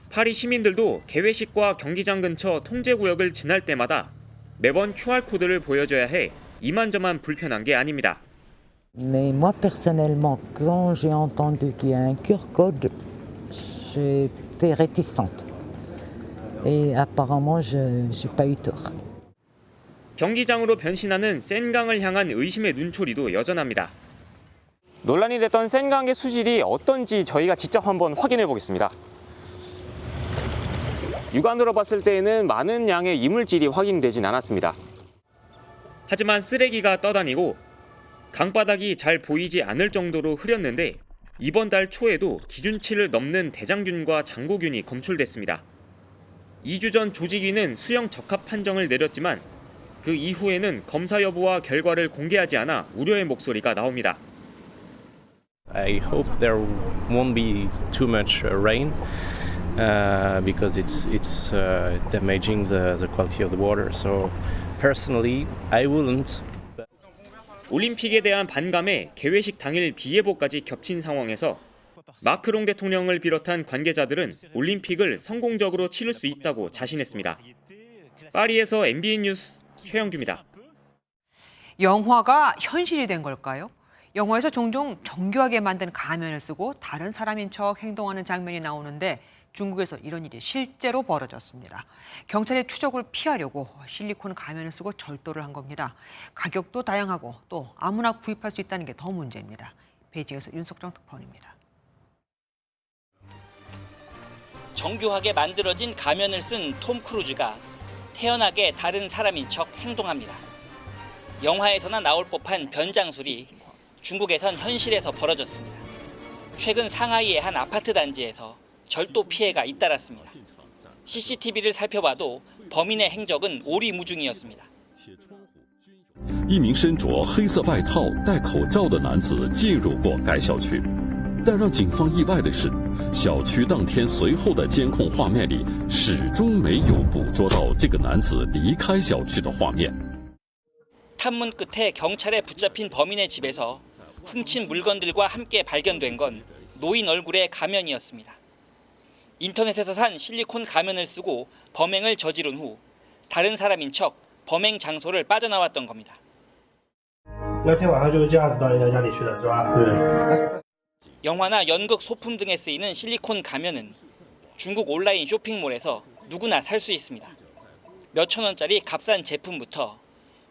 파리 시민들도 개회식과 경기장 근처 통제구역을 지날 때마다 매번 QR코드를 보여줘야 해 이만저만 불편한 게 아닙니다. Mais moi personnellement, quand j'ai entendu qu'il y a un QR code, j'étais réticente. Et apparemment, j'ai pas eu tort. 경기장으로 변신하는 센강을 향한 의심의 눈초리도 여전합니다. 논란이 됐던 센강의 수질이 어떤지 저희가 직접 한번 확인해 보겠습니다. 육안으로 봤을 때에는 많은 양의 이물질이 확인되진 않았습니다. 하지만 쓰레기가 떠다니고 강바닥이 잘 보이지 않을 정도로 흐렸는데 이번 달 초에도 기준치를 넘는 대장균과 장고균이 검출됐습니다. 2주 전 조직위는 수영 적합 판정을 내렸지만 그 이후에는 검사 여부와 결과를 공개하지 않아 우려의 목소리가 나옵니다. I hope there won't be too much rain because it's damaging the quality of the water. So personally, I wouldn't. 올림픽에 대한 반감에 개회식 당일 비 예보까지 겹친 상황에서 마크롱 대통령을 비롯한 관계자들은 올림픽을 성공적으로 치를 수 있다고 자신했습니다. 파리에서 MBN 뉴스 최영규입니다. 영화가 현실이 된 걸까요? 영화에서 종종 정교하게 만든 가면을 쓰고 다른 사람인 척 행동하는 장면이 나오는데 중국에서 이런 일이 실제로 벌어졌습니다. 경찰의 추적을 피하려고 실리콘 가면을 쓰고 절도를 한 겁니다. 가격도 다양하고 또 아무나 구입할 수 있다는 게 더 문제입니다. 베이징에서 윤석정 특파원입니다. 정교하게 만들어진 가면을 쓴 톰 크루즈가 태연하게 다른 사람인 척 행동합니다. 영화에서나 나올 법한 변장술이 중국에선 현실에서 벌어졌습니다. 최근 상하이의 한 아파트 단지에서 절도 피해가 잇따랐습니다. CCTV를 살펴봐도 범인의 행적은 오리무중이었습니다. 一名身着黑色外套、戴口罩的男子进入过该小区，但让警方意外的是，小区当天随后的监控画面里始终没有捕捉到这个男子离开小区的画面。 탐문 끝에 경찰에 붙잡힌 범인의 집에서 훔친 물건들과 함께 발견된 건 노인 얼굴의 가면이었습니다. 인터넷에서 산 실리콘 가면을 쓰고 범행을 저지른 후 다른 사람인 척 범행 장소를 빠져나왔던 겁니다. 영화나 연극 소품 등에 쓰이는 실리콘 가면은 중국 온라인 쇼핑몰에서 누구나 살 수 있습니다. 몇천 원짜리 값싼 제품부터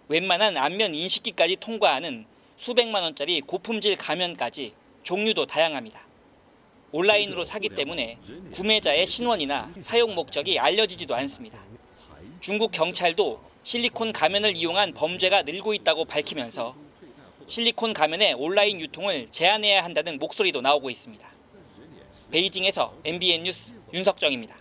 웬만한 안면 인식기까지 통과하는 수백만 원짜리 고품질 가면까지 종류도 다양합니다. 온라인으로 사기 때문에 구매자의 신원이나 사용 목적이 알려지지도 않습니다. 중국 경찰도 실리콘 가면을 이용한 범죄가 늘고 있다고 밝히면서 실리콘 가면의 온라인 유통을 제한해야 한다는 목소리도 나오고 있습니다. 베이징에서 MBN 뉴스 윤석정입니다.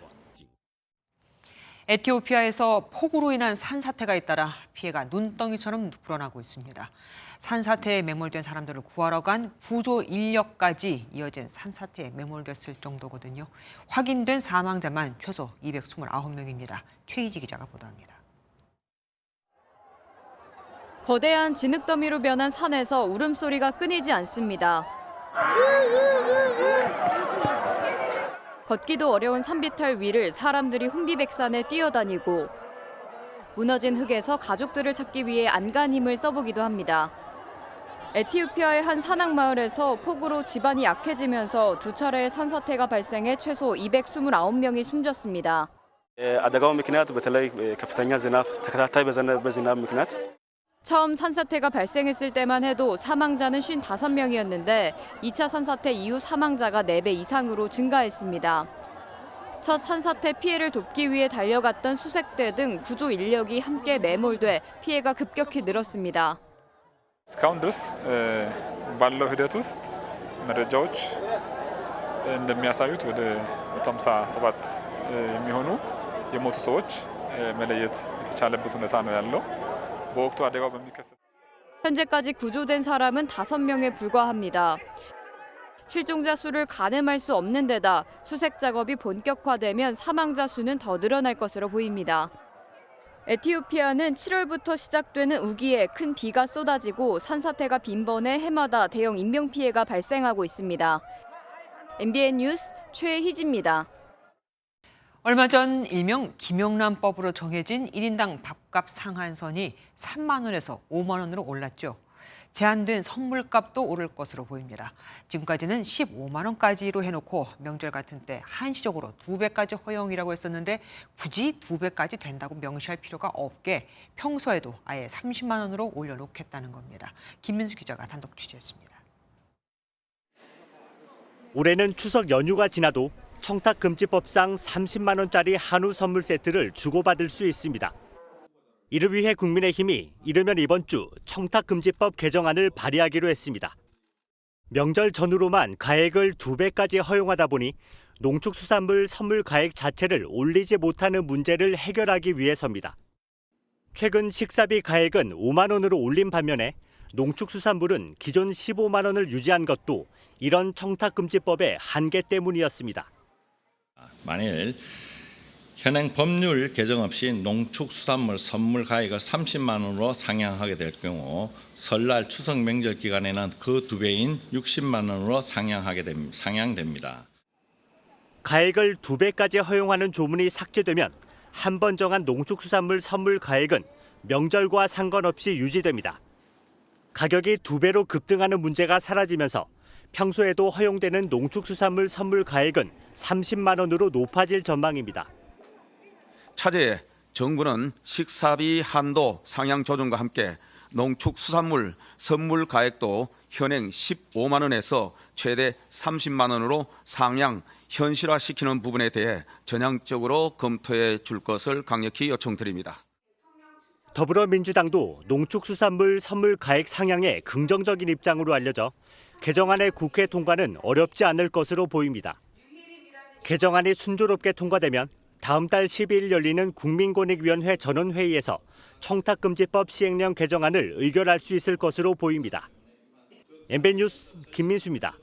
에티오피아에서 폭우로 인한 산사태가 잇따라 피해가 눈덩이처럼 불어나고 있습니다. 산사태에 매몰된 사람들을 구하러 간 구조 인력까지 이어진 산사태에 매몰됐을 정도거든요. 확인된 사망자만 최소 229명입니다. 최희지 기자가 보도합니다. 거대한 진흙더미로 변한 산에서 울음소리가 끊이지 않습니다. 걷기도 어려운 산비탈 위를 사람들이 혼비백산에 뛰어다니고 무너진 흙에서 가족들을 찾기 위해 안간힘을 써보기도 합니다. 에티오피아의 한 산악마을에서 폭우로 집안이 약해지면서 두 차례의 산사태가 발생해 최소 229명이 숨졌습니다. አደጋው ምክንያት በተለይ ከፍተኛ ዝናብ ተከታታይ በዘነበ ዝናብ ምክንያት 처음 산사태가 발생했을 때만 해도 사망자는 55명이었는데 2차 산사태 이후 사망자가 4배 이상으로 증가했습니다. 첫 산사태 피해를 돕기 위해 달려갔던 수색대 등 구조 인력이 함께 매몰돼 피해가 급격히 늘었습니다. እስካሁን ድረስ ባለው ሂደት ውስጥ መረጃዎች እንደሚያሳዩት ወደ 157 የሚሆኑ የሞቱ ሰዎች መለየት የተቻለበት ሁኔታ ነው ያለው. በወቅቱ አደጋው በሚከሰት 현재까지 구조된 사람은 5명에 불과합니다. 실종자 수를 가늠할 수 없는 데다 수색 작업이 본격화되면 사망자 수는 더 늘어날 것으로 보입니다. 에티오피아는 7월부터 시작되는 우기에 큰 비가 쏟아지고 산사태가 빈번해 해마다 대형 인명피해가 발생하고 있습니다. MBN 뉴스 최희지입니다. 얼마 전 일명 김영란법으로 정해진 1인당 밥값 상한선이 3만 원에서 5만 원으로 올랐죠. 제한된 선물값도 오를 것으로 보입니다. 지금까지는 15만 원까지로 해놓고 명절 같은 때 한시적으로 2배까지 허용이라고 했었는데 굳이 2배까지 된다고 명시할 필요가 없게 평소에도 아예 30만 원으로 올려놓겠다는 겁니다. 김민수 기자가 단독 취재했습니다. 올해는 추석 연휴가 지나도 청탁금지법상 30만 원짜리 한우 선물 세트를 주고받을 수 있습니다. 이를 위해 국민의힘이 이르면 이번 주 청탁금지법 개정안을 발의하기로 했습니다. 명절 전후로만 가액을 2배까지 허용하다 보니 농축수산물 선물 가액 자체를 올리지 못하는 문제를 해결하기 위해서입니다. 최근 식사비 가액은 5만 원으로 올린 반면에 농축수산물은 기존 15만 원을 유지한 것도 이런 청탁금지법의 한계 때문이었습니다. 만일 현행 법률 개정 없이 농축수산물 선물 가액을 30만 원으로 상향하게 될 경우 설날 추석 명절 기간에는 그 2배인 60만 원으로 상향됩니다. 가액을 2배까지 허용하는 조문이 삭제되면 한 번 정한 농축수산물 선물 가액은 명절과 상관없이 유지됩니다. 가격이 2배로 급등하는 문제가 사라지면서 평소에도 허용되는 농축수산물 선물 가액은 30만 원으로 높아질 전망입니다. 차제에 정부는 식사비 한도 상향 조정과 함께 농축수산물 선물 가액도 현행 15만 원에서 최대 30만 원으로 상향 현실화시키는 부분에 대해 전향적으로 검토해 줄 것을 강력히 요청드립니다. 더불어민주당도 농축수산물 선물 가액 상향에 긍정적인 입장으로 알려져 개정안의 국회 통과는 어렵지 않을 것으로 보입니다. 개정안이 순조롭게 통과되면 다음 달 12일 열리는 국민권익위원회 전원회의에서 청탁금지법 시행령 개정안을 의결할 수 있을 것으로 보입니다. MBN 뉴스 김민수입니다.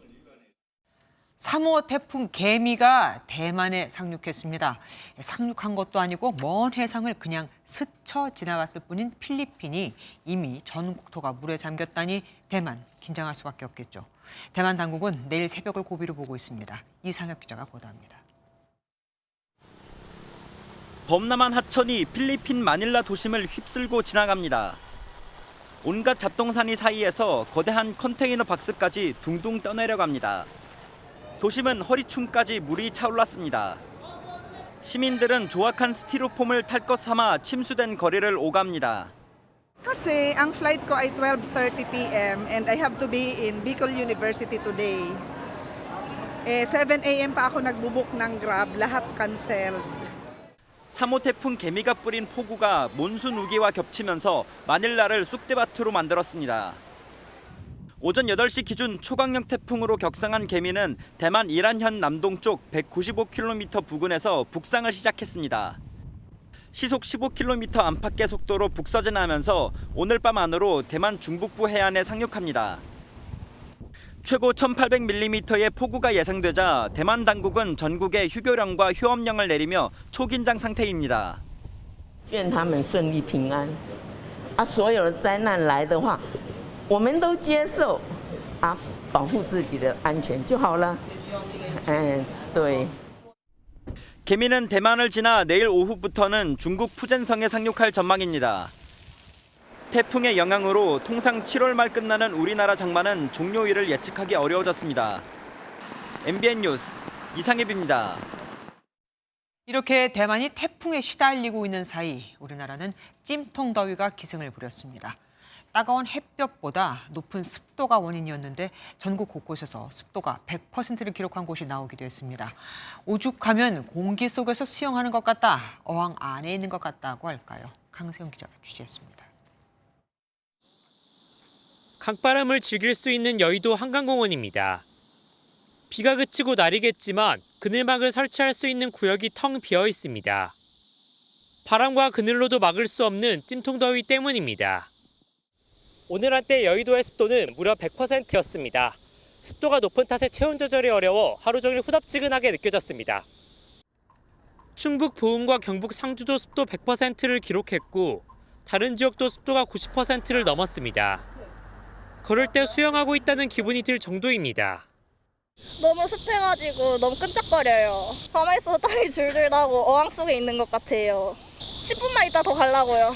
3호 태풍 개미가 대만에 상륙했습니다. 상륙한 것도 아니고 먼 해상을 그냥 스쳐 지나갔을 뿐인 필리핀이 이미 전 국토가 물에 잠겼다니 대만 긴장할 수밖에 없겠죠. 대만 당국은 내일 새벽을 고비로 보고 있습니다. 이상혁 기자가 보도합니다. 범람한 하천이 필리핀 마닐라 도심을 휩쓸고 지나갑니다. 온갖 잡동사니 사이에서 거대한 컨테이너 박스까지 둥둥 떠내려갑니다. 도심은 허리춤까지 물이 차올랐습니다. 시민들은 조악한 스티로폼을 탈 것 삼아 침수된 거리를 오갑니다. Kasi ang flight ko ay 12:30 p.m. and I have to be in Bicol University today. 7 a.m. pa ako nagbubuk ng Grab, lahat canceled. 3호 태풍 개미가 뿌린 폭우가 몬순 우기와 겹치면서 마닐라를 쑥대밭으로 만들었습니다. 오전 8시 기준 초강력 태풍으로 격상한 개미는 대만 이란현 남동쪽 195km 부근에서 북상을 시작했습니다. 시속 15km 안팎의 속도로 북서진하면서 오늘 밤 안으로 대만 중북부 해안에 상륙합니다. 최고 1800mm의 폭우가 예상되자 대만 당국은 전국에 휴교령과 휴업령을 내리며 초긴장 상태입니다. 愿他们顺利平安。所有的灾难来的话，我们都接受，保护自己的安全就好了。对。 개미는 대만을 지나 내일 오후부터는 중국 푸젠성에 상륙할 전망입니다. 태풍의 영향으로 통상 7월 말 끝나는 우리나라 장마는 종료일을 예측하기 어려워졌습니다. MBN 뉴스 이상엽입니다. 이렇게 대만이 태풍에 시달리고 있는 사이 우리나라는 찜통더위가 기승을 부렸습니다. 따가운 햇볕보다 높은 습도가 원인이었는데 전국 곳곳에서 습도가 100%를 기록한 곳이 나오기도 했습니다. 오죽하면 공기 속에서 수영하는 것 같다, 어항 안에 있는 것 같다고 할까요? 강세영 기자가 취재했습니다. 강바람을 즐길 수 있는 여의도 한강공원입니다. 비가 그치고 날이 겠지만 그늘막을 설치할 수 있는 구역이 텅 비어 있습니다. 바람과 그늘로도 막을 수 없는 찜통더위 때문입니다. 오늘 한때 여의도의 습도는 무려 100%였습니다. 습도가 높은 탓에 체온 조절이 어려워 하루 종일 후덥지근하게 느껴졌습니다. 충북 보은과 경북 상주도 습도 100%를 기록했고 다른 지역도 습도가 90%를 넘었습니다. 걸을 때 수영하고 있다는 기분이 들 정도입니다. 너무 습해가지고 너무 끈적거려요. 가만히 있어도 땀이 줄줄 나고 어항 속에 있는 것 같아요. 10분만 있다 더 가려고요.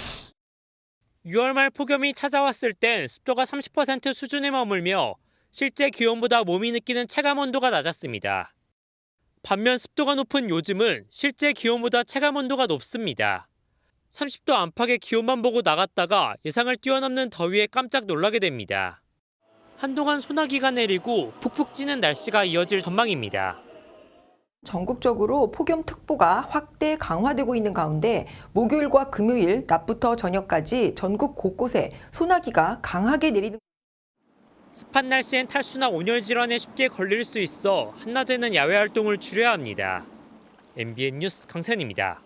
6월 말 폭염이 찾아왔을 땐 습도가 30% 수준에 머물며 실제 기온보다 몸이 느끼는 체감 온도가 낮았습니다. 반면 습도가 높은 요즘은 실제 기온보다 체감 온도가 높습니다. 30도 안팎의 기온만 보고 나갔다가 예상을 뛰어넘는 더위에 깜짝 놀라게 됩니다. 한동안 소나기가 내리고 푹푹 찌는 날씨가 이어질 전망입니다. 전국적으로 폭염특보가 확대 강화되고 있는 가운데 목요일과 금요일 낮부터 저녁까지 전국 곳곳에 소나기가 강하게 내리는 습한 날씨엔 탈수나 온열 질환에 쉽게 걸릴 수 있어 한낮에는 야외 활동을 줄여야 합니다. MBN 뉴스 강세현입니다.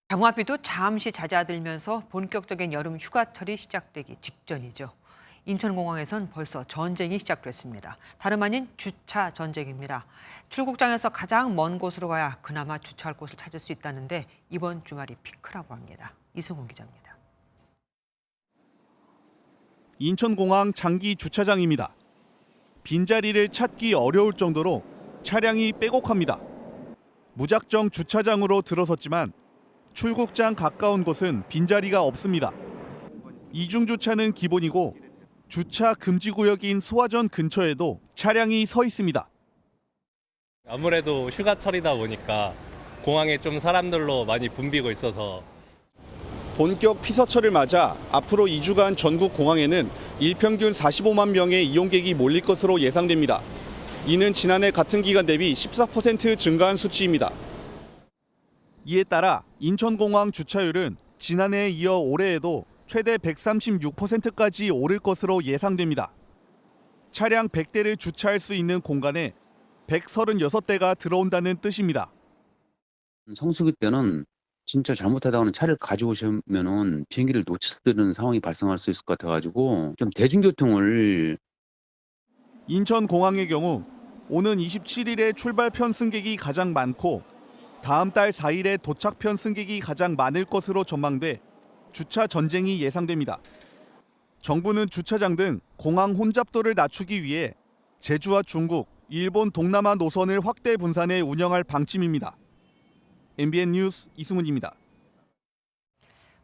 장마비도 잠시 잦아들면서 본격적인 여름 휴가철이 시작되기 직전이죠. 인천공항에선 벌써 전쟁이 시작됐습니다. 다름 아닌 주차 전쟁입니다. 출국장에서 가장 먼 곳으로 가야 그나마 주차할 곳을 찾을 수 있다는데 이번 주말이 피크라고 합니다. 이승훈 기자입니다. 인천공항 장기 주차장입니다. 빈자리를 찾기 어려울 정도로 차량이 빼곡합니다. 무작정 주차장으로 들어섰지만 출국장 가까운 곳은 빈자리가 없습니다. 이중 주차는 기본이고 주차 금지 구역인 소화전 근처에도 차량이 서 있습니다. 아무래도 휴가철이다 보니까 공항에 좀 사람들로 많이 붐비고 있어서 본격 피서철을 맞아 앞으로 2주간 전국 공항에는 일평균 45만 명의 이용객이 몰릴 것으로 예상됩니다. 이는 지난해 같은 기간 대비 14% 증가한 수치입니다. 이에 따라 인천공항 주차율은 지난해에 이어 올해에도 최대 136%까지 오를 것으로 예상됩니다. 차량 100대를 주차할 수 있는 공간에 136대가 들어온다는 뜻입니다. 성수기 때는 진짜 잘못하다가는 차를 가져오시면은 비행기를 놓치는 상황이 발생할 수 있을 것 같아가지고 좀 대중교통을 인천공항의 경우 오는 27일에 출발 편승객이 가장 많고 다음 달 4일에 도착 편승객이 가장 많을 것으로 전망돼 주차 전쟁이 예상됩니다. 정부는 주차장 등 공항 혼잡도를 낮추기 위해 제주와 중국, 일본 동남아 노선을 확대 분산해 운영할 방침입니다. MBN 뉴스 이승훈입니다.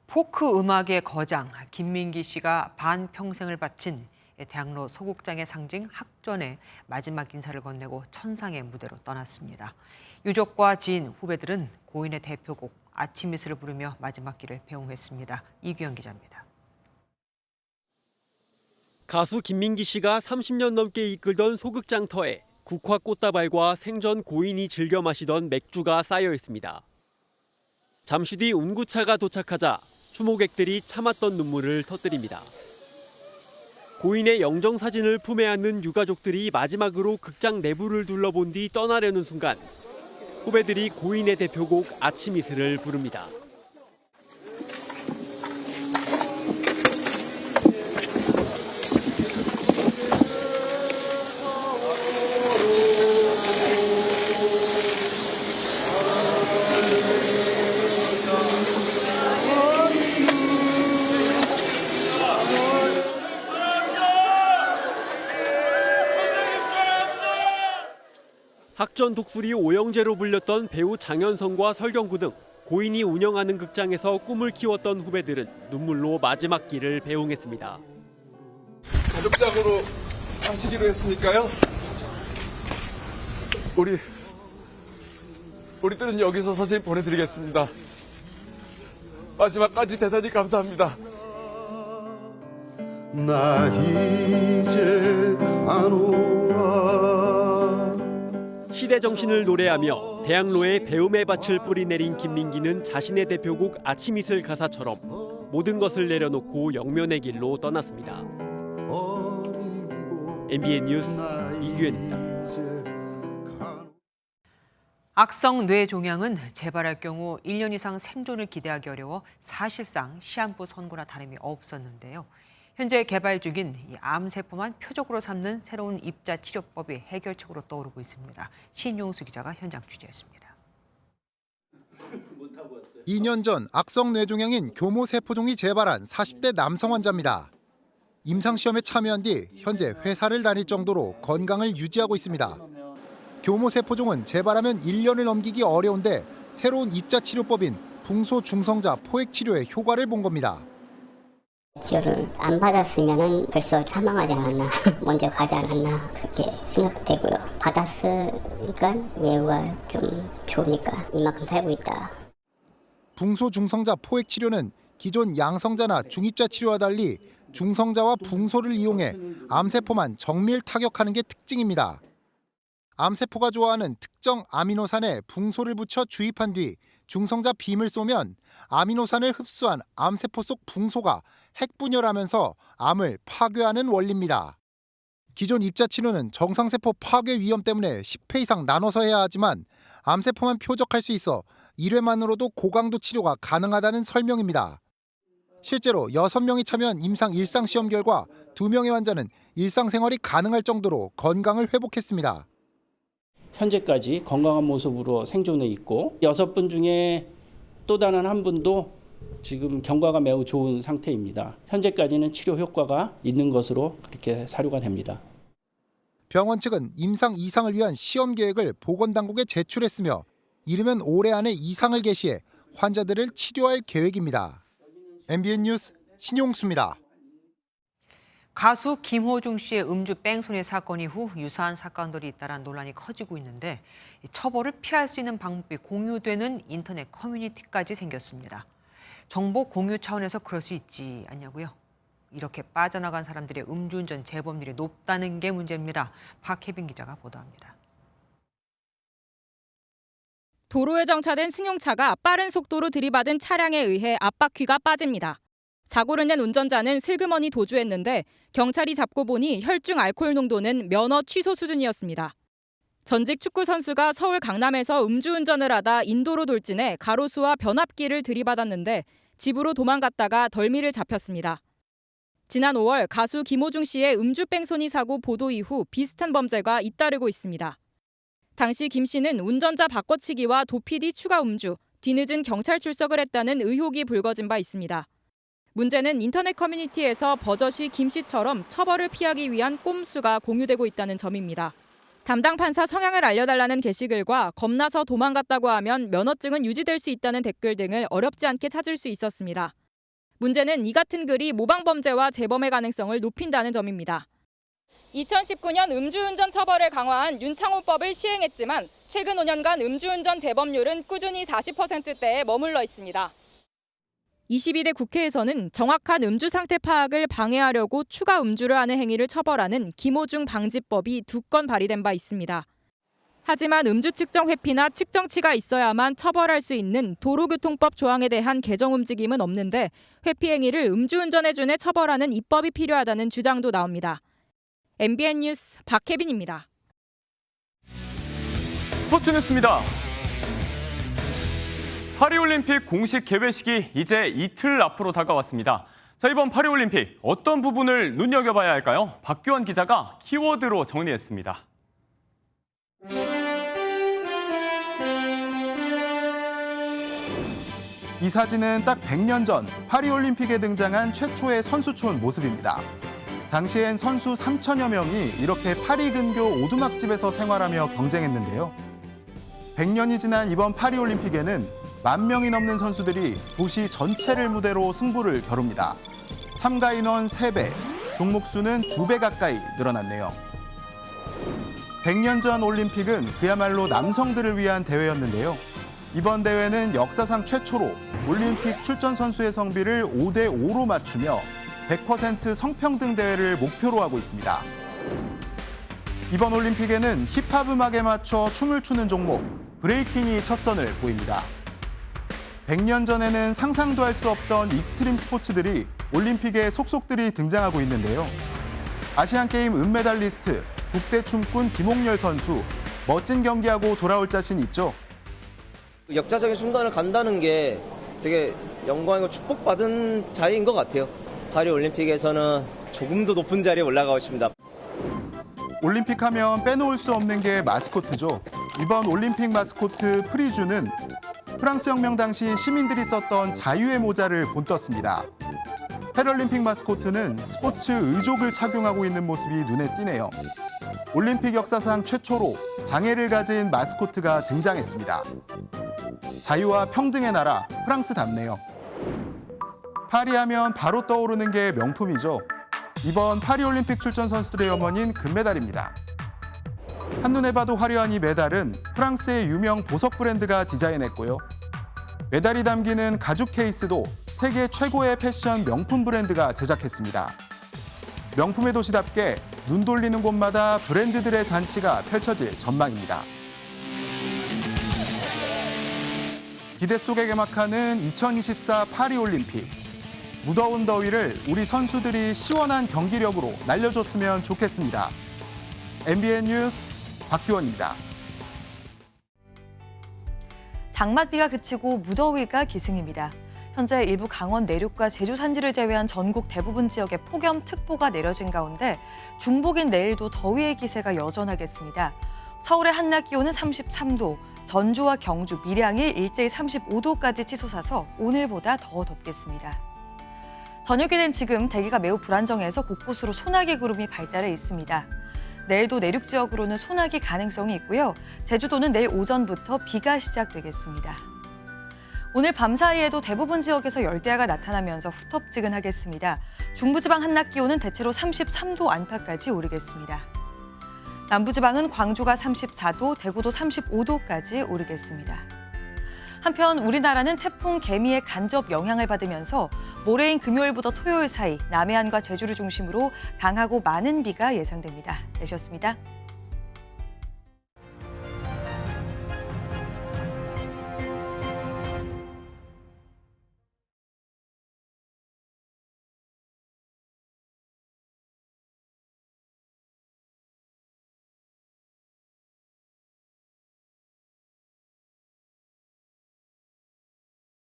포크 음악의 거장 김민기 씨가 반평생을 바친 대학로 소극장의 상징 학전에 마지막 인사를 건네고 천상의 무대로 떠났습니다. 유족과 지인, 후배들은 고인의 대표곡 아침 이슬을 부르며 마지막 길을 배웅했습니다. 이규현 기자입니다. 가수 김민기 씨가 30년 넘게 이끌던 소극장 터에 국화 꽃다발과 생전 고인이 즐겨 마시던 맥주가 쌓여 있습니다. 잠시 뒤 운구차가 도착하자 추모객들이 참았던 눈물을 터뜨립니다. 고인의 영정사진을 품에 안는 유가족들이 마지막으로 극장 내부를 둘러본 뒤 떠나려는 순간 후배들이 고인의 대표곡 아침 이슬을 부릅니다. 학전 독수리 오영재로 불렸던 배우 장현성과 설경구 등 고인이 운영하는 극장에서 꿈을 키웠던 후배들은 눈물로 마지막 길을 배웅했습니다. 가족장으로 하시기로 했으니까요. 우리들은 여기서 선생님 보내드리겠습니다. 마지막까지 대단히 감사합니다. 나 이제 가노라. 시대 정신을 노래하며 대학로에 배움의 밭을 뿌리내린 김민기는 자신의 대표곡 아침 이슬 가사처럼 모든 것을 내려놓고 영면의 길로 떠났습니다. MBN 뉴스 이규현입니다. 악성 뇌종양은 재발할 경우 1년 이상 생존을 기대하기 어려워 사실상 시한부 선고나 다름이 없었는데요. 현재 개발 중인 이 암세포만 표적으로 삼는 새로운 입자 치료법이 해결책으로 떠오르고 있습니다. 신용수 기자가 현장 취재했습니다. 2년 전 악성 뇌종양인 교모세포종이 재발한 40대 남성 환자입니다. 임상시험에 참여한 뒤 현재 회사를 다닐 정도로 건강을 유지하고 있습니다. 교모세포종은 재발하면 1년을 넘기기 어려운데 새로운 입자 치료법인 붕소 중성자 포획 치료에 효과를 본 겁니다. 치료를 안 받았으면 벌써 사망하지 않았나, 먼저 가지 않았나 그렇게 생각되고요. 받았으니까 예후가 좀 좋으니까 이만큼 살고 있다. 붕소 중성자 포획 치료는 기존 양성자나 중입자 치료와 달리 중성자와 붕소를 이용해 암세포만 정밀 타격하는 게 특징입니다. 암세포가 좋아하는 특정 아미노산에 붕소를 붙여 주입한 뒤 중성자 빔을 쏘면 아미노산을 흡수한 암세포 속 붕소가 핵분열하면서 암을 파괴하는 원리입니다. 기존 입자 치료는 정상세포 파괴 위험 때문에 10회 이상 나눠서 해야 하지만 암세포만 표적할 수 있어 1회만으로도 고강도 치료가 가능하다는 설명입니다. 실제로 6명이 참여한 임상 일상시험 결과 2명의 환자는 일상생활이 가능할 정도로 건강을 회복했습니다. 현재까지 건강한 모습으로 생존해 있고 6분 중에 또 다른 한 분도 지금 경과가 매우 좋은 상태입니다. 현재까지는 치료 효과가 있는 것으로 그렇게 사료가 됩니다. 병원 측은 임상 이상을 위한 시험 계획을 보건당국에 제출했으며 이르면 올해 안에 이상을 개시해 환자들을 치료할 계획입니다. MBN 뉴스 신용수입니다. 가수 김호중 씨의 음주 뺑소니 사건 이후 유사한 사건들이 잇따라 논란이 커지고 있는데 처벌을 피할 수 있는 방법이 공유되는 인터넷 커뮤니티까지 생겼습니다. 정보 공유 차원에서 그럴 수 있지 않냐고요? 이렇게 빠져나간 사람들의 음주운전 재범률이 높다는 게 문제입니다. 박혜빈 기자가 보도합니다. 도로에 정차된 승용차가 빠른 속도로 들이받은 차량에 의해 앞바퀴가 빠집니다. 사고를 낸 운전자는 슬그머니 도주했는데 경찰이 잡고 보니 혈중 알코올 농도는 면허 취소 수준이었습니다. 전직 축구 선수가 서울 강남에서 음주운전을 하다 인도로 돌진해 가로수와 변압기를 들이받았는데 집으로 도망갔다가 덜미를 잡혔습니다. 지난 5월 가수 김호중 씨의 음주 뺑소니 사고 보도 이후 비슷한 범죄가 잇따르고 있습니다. 당시 김 씨는 운전자 바꿔치기와 도피디 추가 음주, 뒤늦은 경찰 출석을 했다는 의혹이 불거진 바 있습니다. 문제는 인터넷 커뮤니티에서 버젓이 김 씨처럼 처벌을 피하기 위한 꼼수가 공유되고 있다는 점입니다. 담당 판사 성향을 알려달라는 게시글과 겁나서 도망갔다고 하면 면허증은 유지될 수 있다는 댓글 등을 어렵지 않게 찾을 수 있었습니다. 문제는 이 같은 글이 모방범죄와 재범의 가능성을 높인다는 점입니다. 2019년 음주운전 처벌을 강화한 윤창호법을 시행했지만 최근 5년간 음주운전 재범률은 꾸준히 40%대에 머물러 있습니다. 22대 국회에서는 정확한 음주 상태 파악을 방해하려고 추가 음주를 하는 행위를 처벌하는 김호중 방지법이 2건 발의된 바 있습니다. 하지만 음주 측정 회피나 측정치가 있어야만 처벌할 수 있는 도로교통법 조항에 대한 개정 움직임은 없는데 회피 행위를 음주운전에 준해 처벌하는 입법이 필요하다는 주장도 나옵니다. MBN 뉴스 박혜빈입니다. 스포츠 뉴스입니다. 파리올림픽 공식 개회식이 이제 이틀 앞으로 다가왔습니다. 자, 이번 파리올림픽 어떤 부분을 눈여겨봐야 할까요? 박규원 기자가 키워드로 정리했습니다. 이 사진은 딱 100년 전 파리올림픽에 등장한 최초의 선수촌 모습입니다. 당시엔 선수 3천여 명이 이렇게 파리 근교 오두막집에서 생활하며 경쟁했는데요. 100년이 지난 이번 파리올림픽에는 10,000명이 넘는 선수들이 도시 전체를 무대로 승부를 겨룹니다. 참가 인원 3배, 종목 수는 2배 가까이 늘어났네요. 100년 전 올림픽은 그야말로 남성들을 위한 대회였는데요. 이번 대회는 역사상 최초로 올림픽 출전 선수의 성비를 5대5로 맞추며 100% 성평등 대회를 목표로 하고 있습니다. 이번 올림픽에는 힙합 음악에 맞춰 춤을 추는 종목 브레이킹이 첫 선을 보입니다. 100년 전에는 상상도 할 수 없던 익스트림 스포츠들이 올림픽에 속속들이 등장하고 있는데요. 아시안게임 은메달리스트 국대 춤꾼 김홍렬 선수 멋진 경기하고 돌아올 자신 있죠? 역사적인 순간을 간다는 게 되게 영광이고 축복받은 자리인 것 같아요. 파리 올림픽에서는 조금 더 높은 자리에 올라가고 싶습니다. 올림픽 하면 빼놓을 수 없는 게 마스코트죠. 이번 올림픽 마스코트 프리주는 프랑스 혁명 당시 시민들이 썼던 자유의 모자를 본떴습니다. 패럴림픽 마스코트는 스포츠 의족을 착용하고 있는 모습이 눈에 띄네요. 올림픽 역사상 최초로 장애를 가진 마스코트가 등장했습니다. 자유와 평등의 나라 프랑스답네요. 파리하면 바로 떠오르는 게 명품이죠. 이번 파리올림픽 출전 선수들의 염원인 금메달입니다. 한눈에 봐도 화려한 이 메달은 프랑스의 유명 보석 브랜드가 디자인했고요. 메달이 담기는 가죽 케이스도 세계 최고의 패션 명품 브랜드가 제작했습니다. 명품의 도시답게 눈 돌리는 곳마다 브랜드들의 잔치가 펼쳐질 전망입니다. 기대 속에 개막하는 2024 파리올림픽. 무더운 더위를 우리 선수들이 시원한 경기력으로 날려줬으면 좋겠습니다. MBN 뉴스 박규원입니다. 장맛비가 그치고 무더위가 기승입니다. 현재 일부 강원 내륙과 제주 산지를 제외한 전국 대부분 지역에 폭염특보가 내려진 가운데 중복인 내일도 더위의 기세가 여전하겠습니다. 서울의 한낮 기온은 33도, 전주와 경주, 밀양이 일제히 35도까지 치솟아서 오늘보다 더 덥겠습니다. 저녁이 된 지금 대기가 매우 불안정해서 곳곳으로 소나기 구름이 발달해 있습니다. 내일도 내륙 지역으로는 소나기 가능성이 있고요. 제주도는 내일 오전부터 비가 시작되겠습니다. 오늘 밤 사이에도 대부분 지역에서 열대야가 나타나면서 후텁지근하겠습니다. 중부지방 한낮 기온은 대체로 33도 안팎까지 오르겠습니다. 남부지방은 광주가 34도, 대구도 35도까지 오르겠습니다. 한편 우리나라는 태풍 개미의 간접 영향을 받으면서 모레인 금요일부터 토요일 사이 남해안과 제주를 중심으로 강하고 많은 비가 예상됩니다. 내셨습니다.